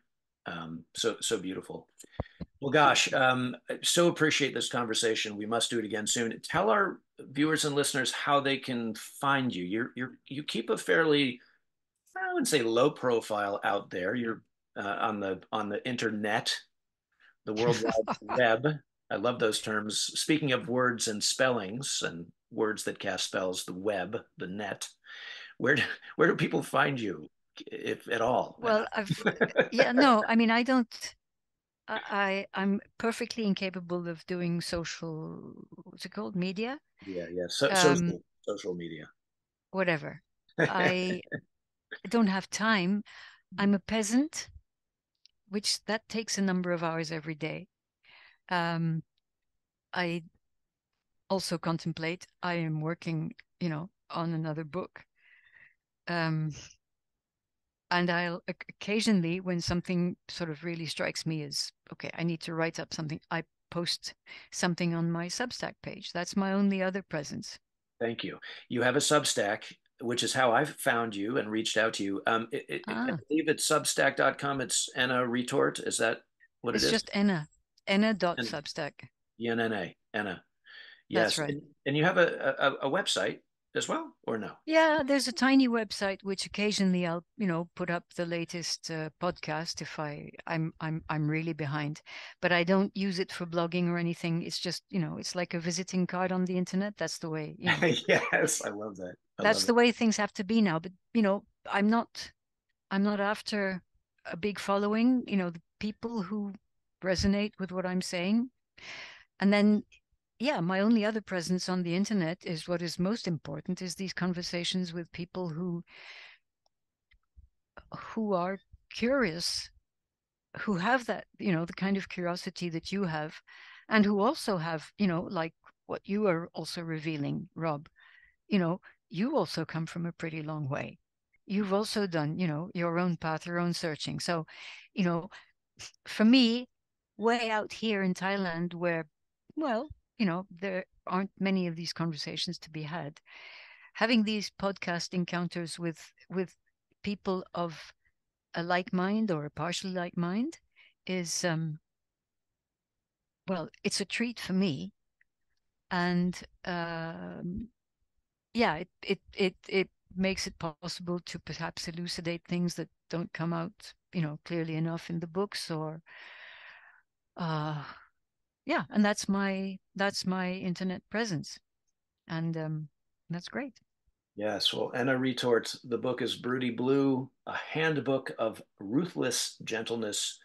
So beautiful. Well, gosh, I so appreciate this conversation. We must do it again soon. Tell our viewers and listeners how they can find you. You keep a fairly, I wouldn't say low profile out there. You're on the internet, the World Wide Web. I love those terms. Speaking of words and spellings and words that cast spells, the web, the net. Where do, where do people find you, if at all? Well, yeah, no, I mean, I don't. I'm perfectly incapable of doing social, what's it called, media, Yeah, yeah. um, Social media. whatever. I don't have time. I'm a peasant, which that takes a number of hours every day. Um, I also contemplate. I am working, on another book. Um, and I'll occasionally, when something sort of really strikes me as, okay, I need to write up something, I post something on my Substack page. That's my only other presence. Thank you. You have a Substack, which is how I've found you and reached out to you. I Ah, believe it's substack.com. It's Enna Retort. Is that what it it's is? just Enna, Enna dot Enna, Substack. E-N-N-A, Enna. That's Yes. right. And you have a website as well, or no? Yeah, there's a tiny website which occasionally I'll, put up the latest podcast if I'm really behind, but I don't use it for blogging or anything. It's just, it's like a visiting card on the internet. That's the way, Yes, I love that. I that's love it. the way things have to be now. But, I'm not after a big following, the people who resonate with what I'm saying. And then, yeah, my only other presence on the internet is what is most important is these conversations with people who are curious, who have that, the kind of curiosity that you have, and who also have, like what you are also revealing, Rob, you know, you also come from a pretty long way. You've also done, your own path, your own searching. So, you know, for me, way out here in Thailand, where, well, there aren't many of these conversations to be had, having these podcast encounters with people of a like mind or a partially like mind is well, it's a treat for me. And yeah, it makes it possible to perhaps elucidate things that don't come out, clearly enough in the books, or uh yeah, and that's my internet presence. And that's great. Yes, well, Enna Reittort, the book is Broody Blue, a handbook of ruthless gentleness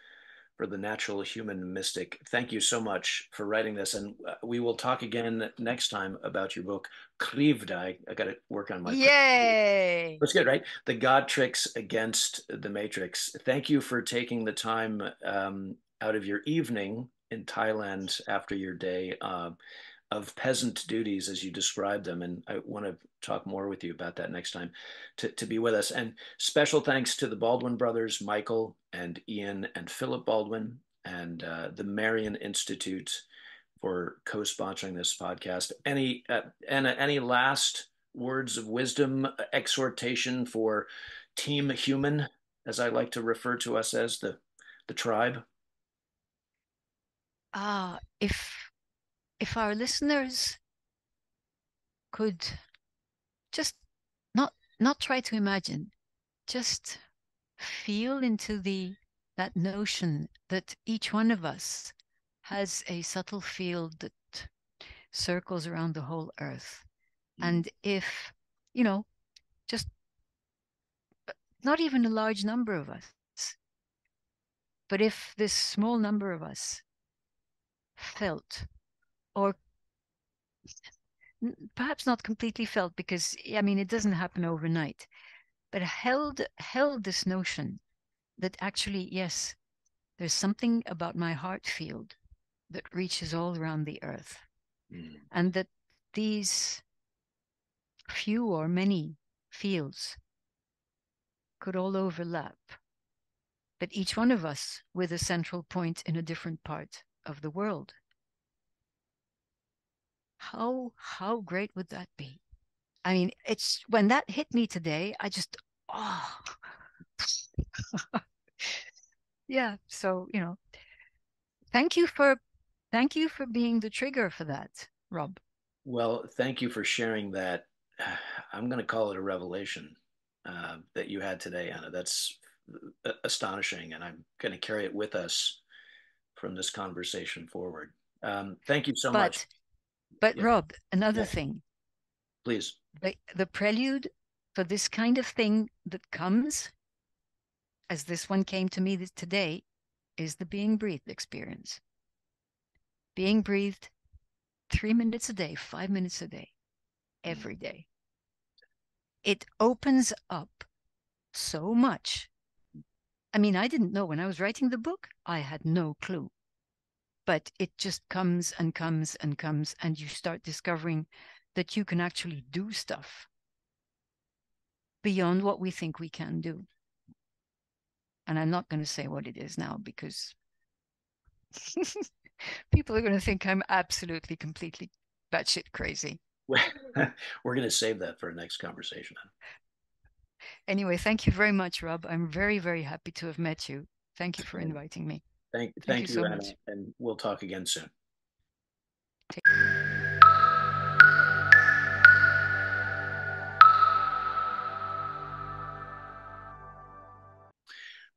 for the natural human mystic. Thank you so much for writing this. And we will talk again next time about your book, Krivda. I got to work on my. Yay! That's good, right? The Godtrix Against the Matrix. Thank you for taking the time out of your evening in Thailand after your day of peasant duties as you described them. And I want to talk more with you about that next time to be with us. And special thanks to the Baldwin brothers, Michael and Ian and Philip Baldwin, and the Marion Institute for co-sponsoring this podcast. Any last words of wisdom, exhortation for Team Human, as I like to refer to us as the tribe? If our listeners could just not try to imagine, just feel into that notion that each one of us has a subtle field that circles around the whole earth. And if, just not even a large number of us, but if this small number of us felt, or perhaps not completely felt, because I mean it doesn't happen overnight, but held this notion that actually, yes, there's something about my heart field that reaches all around the earth, and that these few or many fields could all overlap, but each one of us with a central point in a different part of the world. How great would that be? I mean, it's when that hit me today, I just, oh, yeah. So, thank you for being the trigger for that, Rob. Well, thank you for sharing that. I'm going to call it a revelation that you had today, Anna. That's astonishing, and I'm going to carry it with us from this conversation forward. Thank you so much. But Yeah. Rob, another Yeah. thing, Please. the prelude for this kind of thing that comes, as this one came to me today, is the being breathed experience. Being breathed 3 minutes a day, 5 minutes a day, every day. It opens up so much. I mean, I didn't know when I was writing the book, I had no clue. But it just comes and comes and comes, and you start discovering that you can actually do stuff beyond what we think we can do. And I'm not going to say what it is now, because people are going to think I'm absolutely, completely batshit crazy. We're going to save that for a next conversation. Anyway, thank you very much, Rob. I'm very, very happy to have met you. Thank you for inviting me. Thank you you, so Anna, much. and we'll talk again soon.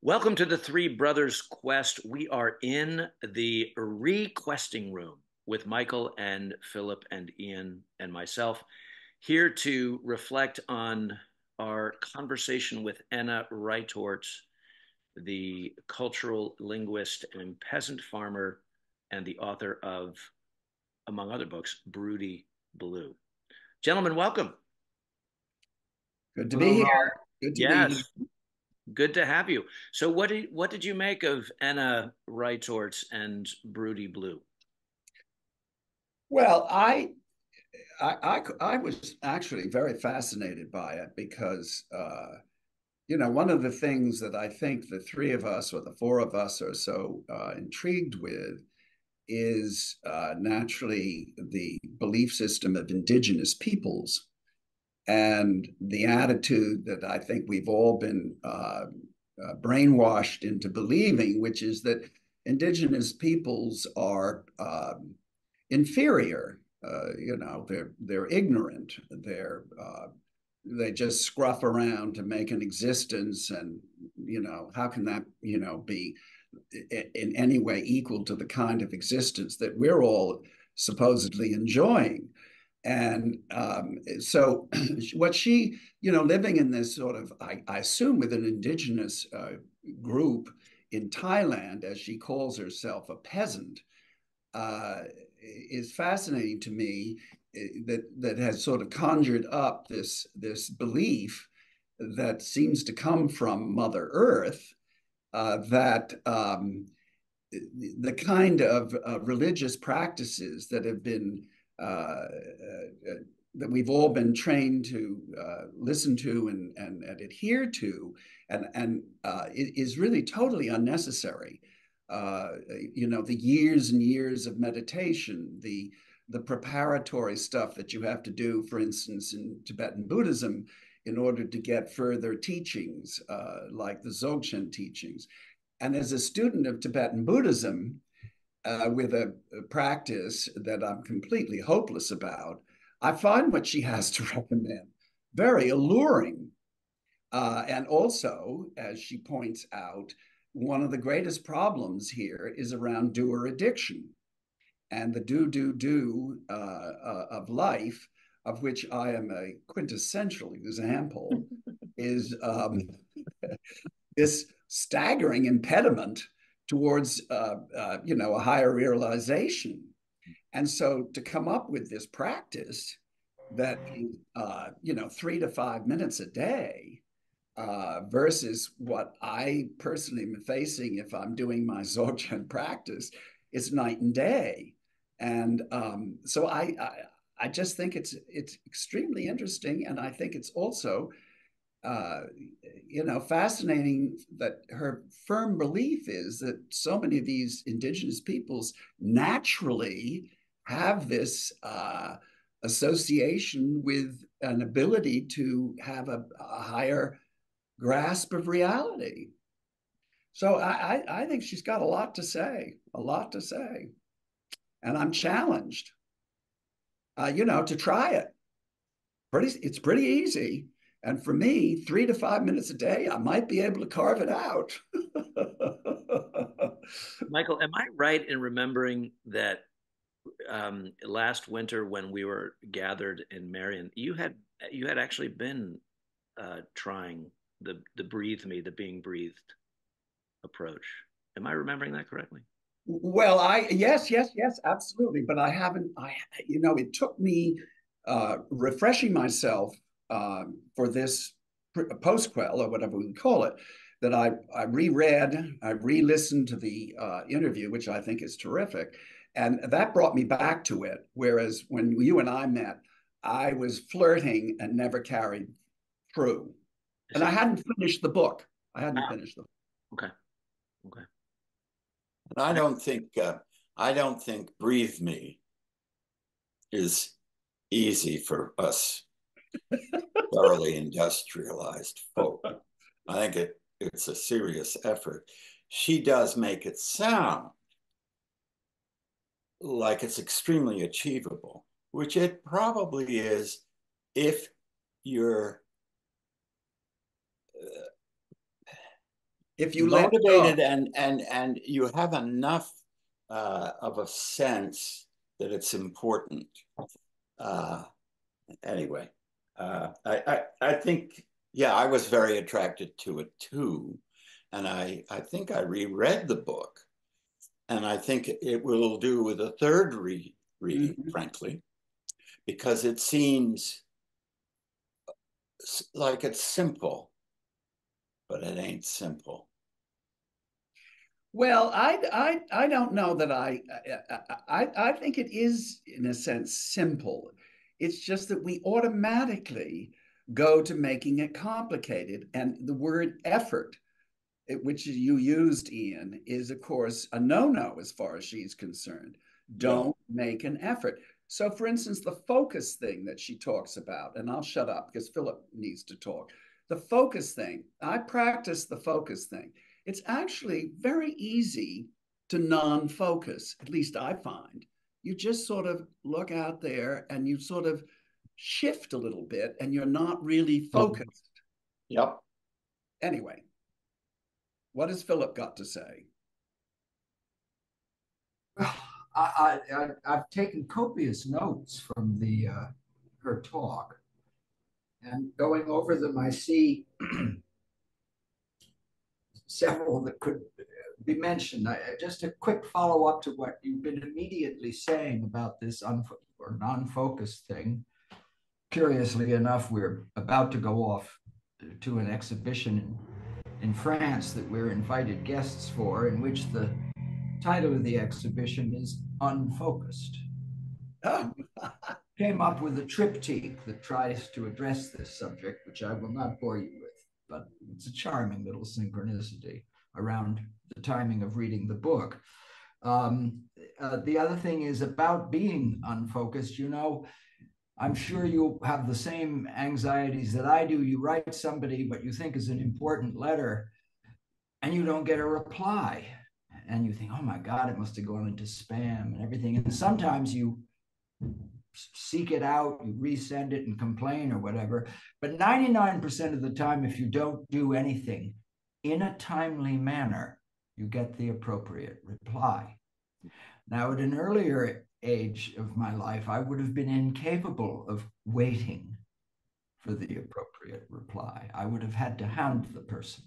Welcome to the Three Brothers Quest. We are in the requesting room with Michael and Philip and Ian and myself, here to reflect on our conversation with Enna Reittort, the cultural linguist and peasant farmer, and the author of, among other books, Broody Blue. Gentlemen, welcome. Good to be here. Good to be Yes. here. Good to have you. So what did you make of Enna Reittort and Broody Blue? Well, I was actually very fascinated by it because one of the things that I think the three of us or the four of us are so intrigued with is naturally the belief system of indigenous peoples. and the attitude that I think we've all been brainwashed into believing, which is that indigenous peoples are inferior. They're ignorant. They just scruff around to make an existence, and how can that be in any way equal to the kind of existence that we're all supposedly enjoying? And so what she, living in this sort of, I assume, with an indigenous group in Thailand, as she calls herself a peasant, is fascinating to me. That has sort of conjured up this belief that seems to come from Mother Earth, that the kind of religious practices that have been that we've all been trained to listen to and adhere to, and it is really totally unnecessary. The years and years of meditation, the preparatory stuff that you have to do, for instance, in Tibetan Buddhism, in order to get further teachings, like the Dzogchen teachings. And as a student of Tibetan Buddhism, with a practice that I'm completely hopeless about, I find what she has to recommend very alluring. And also, as she points out, one of the greatest problems here is around doer addiction. And the do of life, of which I am a quintessential example, is this staggering impediment towards a higher realization. And so to come up with this practice that is 3 to 5 minutes a day, versus what I personally am facing if I'm doing my Dzogchen practice, it's night and day. And so I just think it's extremely interesting, and I think it's also fascinating that her firm belief is that so many of these indigenous peoples naturally have this association with an ability to have a higher grasp of reality. So I think she's got a lot to say, and I'm challenged, to try it. It's pretty easy. And for me, 3 to 5 minutes a day, I might be able to carve it out. Michael, am I right in remembering that last winter when we were gathered in Marion, you had actually been trying the breathe me, the being breathed approach? Am I remembering that correctly? Well, yes, absolutely. But I haven't. It took me refreshing myself for this post-quell, or whatever we call it, that I reread, I re-listened to the interview, which I think is terrific. And that brought me back to it. Whereas when you and I met, I was flirting and never carried through. And I hadn't finished the book. Okay. Okay. And I don't think breathe me is easy for us thoroughly industrialized folk. I think it's a serious effort. She does make it sound like it's extremely achievable, which it probably is if you're if you motivated and you have enough of a sense that it's important. Anyway, I think, yeah, I was very attracted to it too. And I think I reread the book, and I think it will do with a third reading, frankly, because it seems like it's simple, but it ain't simple. Well, I don't know that I think it is, in a sense, simple. It's just that we automatically go to making it complicated. And the word effort, which you used, Ian, is, of course, a no-no as far as she's concerned. Don't make an effort. So, for instance, the focus thing that she talks about, and I'll shut up because Philip needs to talk. The focus thing, I practice the focus thing. It's actually very easy to non-focus, at least I find. You just sort of look out there and you sort of shift a little bit and you're not really focused. Yep. Anyway, what has Philip got to say? Well, I've taken copious notes from her talk, and going over them, I see several that could be mentioned. Just a quick follow up to what you've been immediately saying about this or non-focus thing. Curiously enough, we're about to go off to an exhibition in France that we're invited guests for, in which the title of the exhibition is Unfocused. Oh. Came up with a triptych that tries to address this subject, which I will not bore you with, but it's a charming little synchronicity around the timing of reading the book. The other thing is about being unfocused. You know, I'm sure you have the same anxieties that I do. You write somebody what you think is an important letter, and you don't get a reply. And you think, oh my God, it must have gone into spam and everything. And sometimes you seek it out, you resend it and complain or whatever. But 99% of the time, if you don't do anything in a timely manner, you get the appropriate reply. Now, at an earlier age of my life, I would have been incapable of waiting for the appropriate reply. I would have had to hound the person.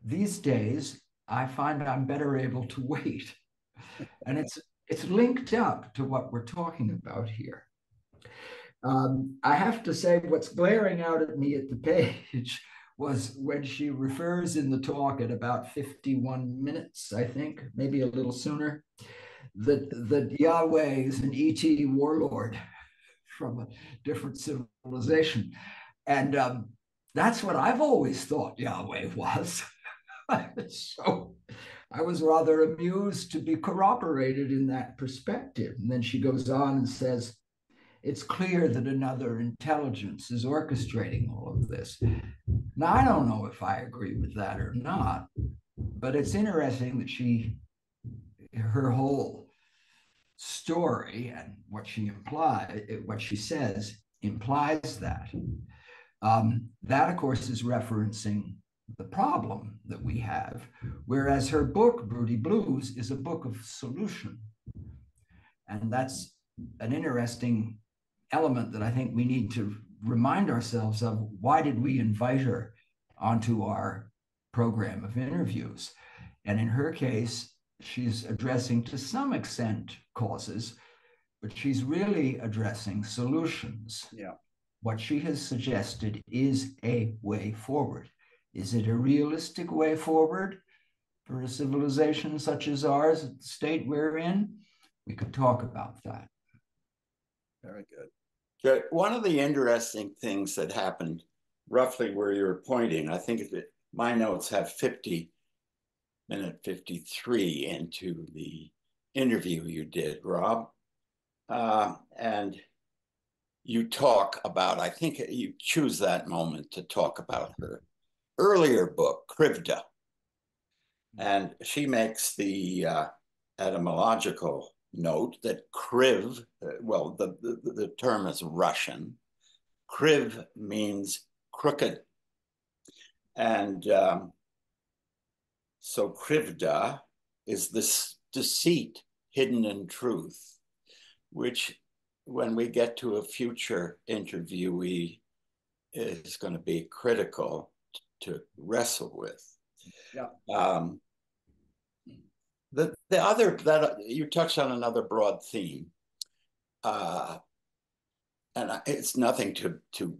These days, I find I'm better able to wait. And it's linked up to what we're talking about here. I have to say, what's glaring out at me at the page was when she refers in the talk at about 51 minutes, I think, maybe a little sooner, that Yahweh is an ET warlord from a different civilization. And that's what I've always thought Yahweh was. So I was rather amused to be corroborated in that perspective. And then she goes on and says, it's clear that another intelligence is orchestrating all of this. Now, I don't know if I agree with that or not, but it's interesting that her whole story and what she says implies that. That, of course, is referencing the problem that we have, whereas her book, Broody Blues, is a book of solution. And that's an interesting element that I think we need to remind ourselves of. Why did we invite her onto our program of interviews? And in her case, she's addressing to some extent causes, but she's really addressing solutions. Yeah. What she has suggested is a way forward. Is it a realistic way forward for a civilization such as ours, the state we're in? We could talk about that. Very good. So one of the interesting things that happened roughly where you're pointing, I think my notes have minute 53 into the interview you did, Rob. And you talk about, I think you choose that moment to talk about her earlier book, Krivda. And she makes the etymological note that Kriv, well, the term is Russian. Kriv means crooked. And so Krivda is this deceit hidden in truth, which when we get to a future interviewee is going to be critical to wrestle with. Yeah. The other, that you touched on another broad theme, and it's nothing to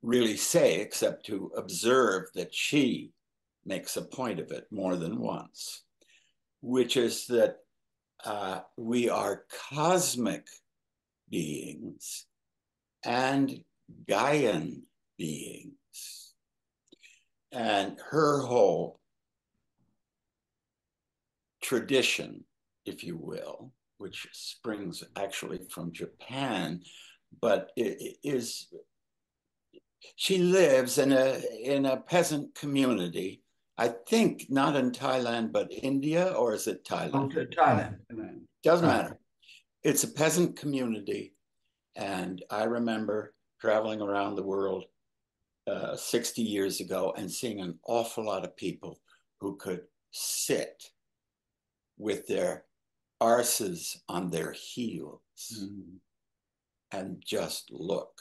really say except to observe that she makes a point of it more than once, which is that we are cosmic beings and Gaian beings. And her whole tradition, if you will, which springs actually from Japan, but it is, she lives in a peasant community. I think not in Thailand, but India, or is it Thailand? Oh, Thailand. Doesn't matter. It's a peasant community. And I remember traveling around the world 60 years ago and seeing an awful lot of people who could sit with their arses on their heels and just look.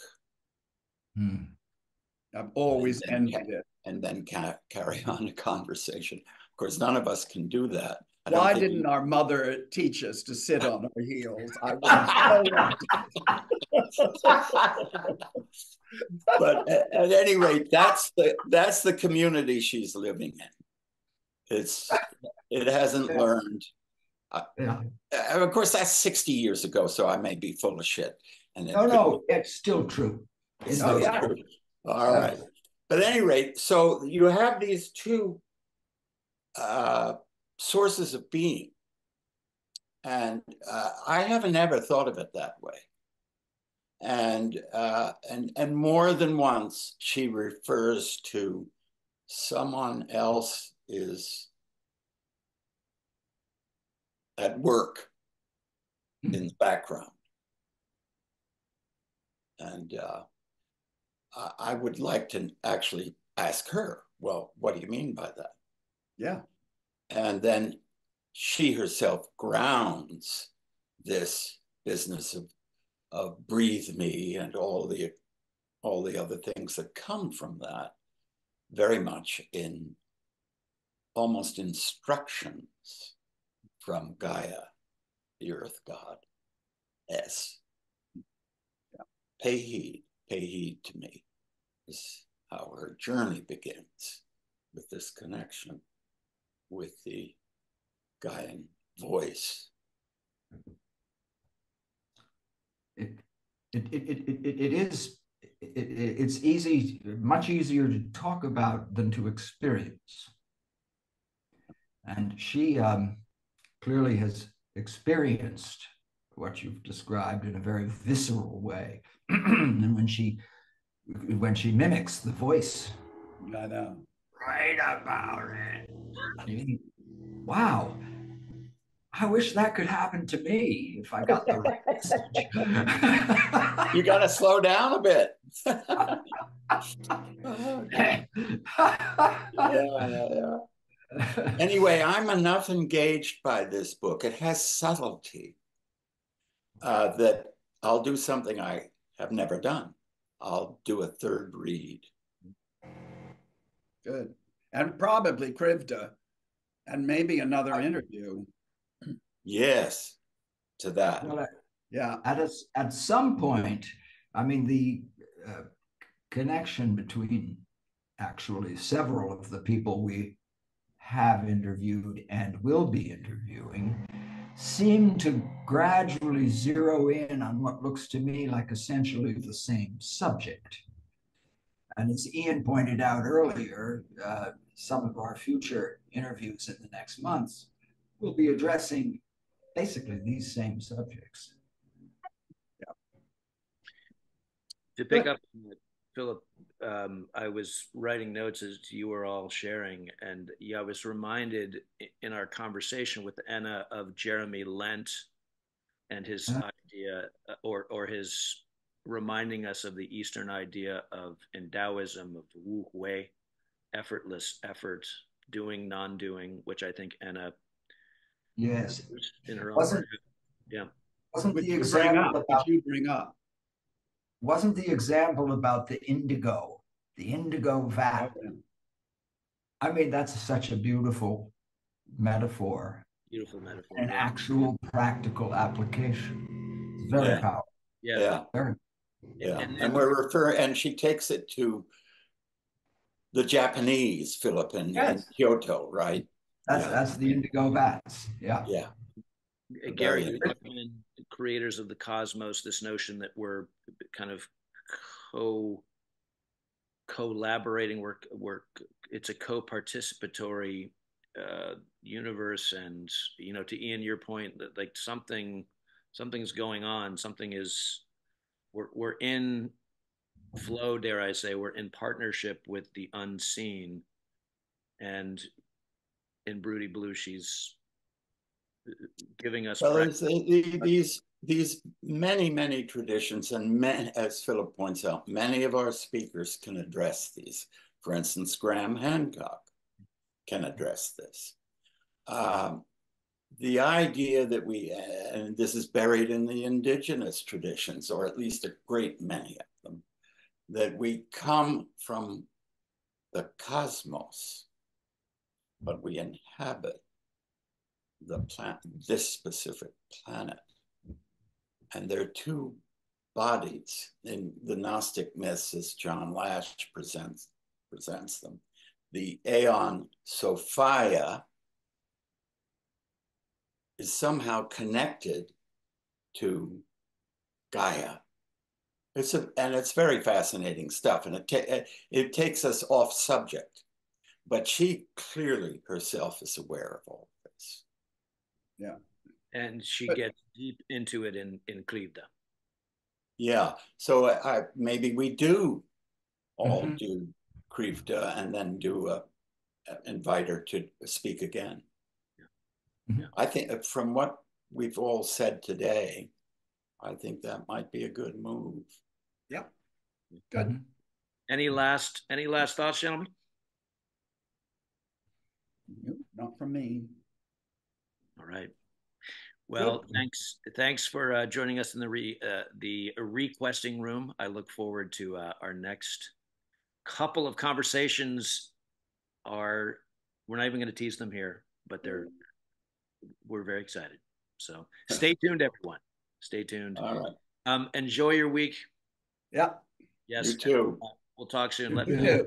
I've always envied it. And then carry on a conversation. Of course, none of us can do that. Why didn't our mother teach us to sit on our heels? I would But at any rate, that's the community she's living in. It hasn't learned. Of course, that's 60 years ago, so I may be full of shit. And no, it's still true. It's still true. All right. But at any rate, so you have these two sources of being. And I haven't ever thought of it that way. And more than once, she refers to someone else is at work in the background. And I would like to actually ask her, well, what do you mean by that? Yeah. And then she herself grounds this business of breathe me and all the other things that come from that very much in almost instructions from Gaia, the earth god. Pay heed to me is how her journey begins, with this connection with the Gaian voice. It's easy, much easier to talk about than to experience. And she clearly has experienced what you've described in a very visceral way. And when she mimics the voice, I know. Right about it. Wow. I wish that could happen to me if I got the right message. You got to slow down a bit. Yeah. Anyway, I'm enough engaged by this book. It has subtlety that I'll do something I have never done. I'll do a third read. Good. And probably Krivda, and maybe another interview. Yes, to that. Well, yeah. At some point, I mean, the connection between actually several of the people we have interviewed and will be interviewing seem to gradually zero in on what looks to me like essentially the same subject. And as Ian pointed out earlier, some of our future interviews in the next months will be addressing basically these same subjects. Yeah. To pick up, Philip, I was writing notes as you were all sharing, and I was reminded in our conversation with Enna of Jeremy Lent and his idea, or his reminding us of the Eastern idea of in Taoism of Wu Hui, effortless effort, doing, non-doing, which I think Enna, yes, in her own work, wasn't Would the you example bring up? Wasn't the example about the indigo vat? Oh, yeah. I mean, that's such a beautiful metaphor. Beautiful metaphor. An actual practical application. It's very powerful. Yeah. Very. Yeah. And we're referring, and she takes it to the Japanese, Philip, in Kyoto, right? That's the indigo vats. Yeah. Yeah. Gary Luckman, creators of the cosmos, this notion that we're kind of collaborating work. It's a co-participatory universe, and to Ian, your point that like something's going on, we're in flow, dare I say, we're in partnership with the unseen. And in Broody Blue, she's giving us these many traditions, and as Philip points out, many of our speakers can address these. For instance, Graham Hancock can address this. The idea that and this is buried in the indigenous traditions, or at least a great many of them, that we come from the cosmos, but we inhabit the planet, this specific planet. And there are two bodies in the Gnostic myths, as John Lash presents them. The Aeon Sophia is somehow connected to Gaia. And it's very fascinating stuff, and it takes us off subject, but she clearly herself is aware of all of this. Yeah. And she gets deep into it in Krivda. Yeah. So maybe we do all do Krivda and then invite her to speak again. Yeah. I think from what we've all said today, I think that might be a good move. Yeah. Good. Any last thoughts, gentlemen? Nope, not from me. All right. Well, thanks for joining us in the requesting room. I look forward to our next couple of conversations. We're not even going to tease them here, but we're very excited. So stay tuned, everyone. Stay tuned. All right. Enjoy your week. Yeah. Yes. You too. We'll talk soon. You too.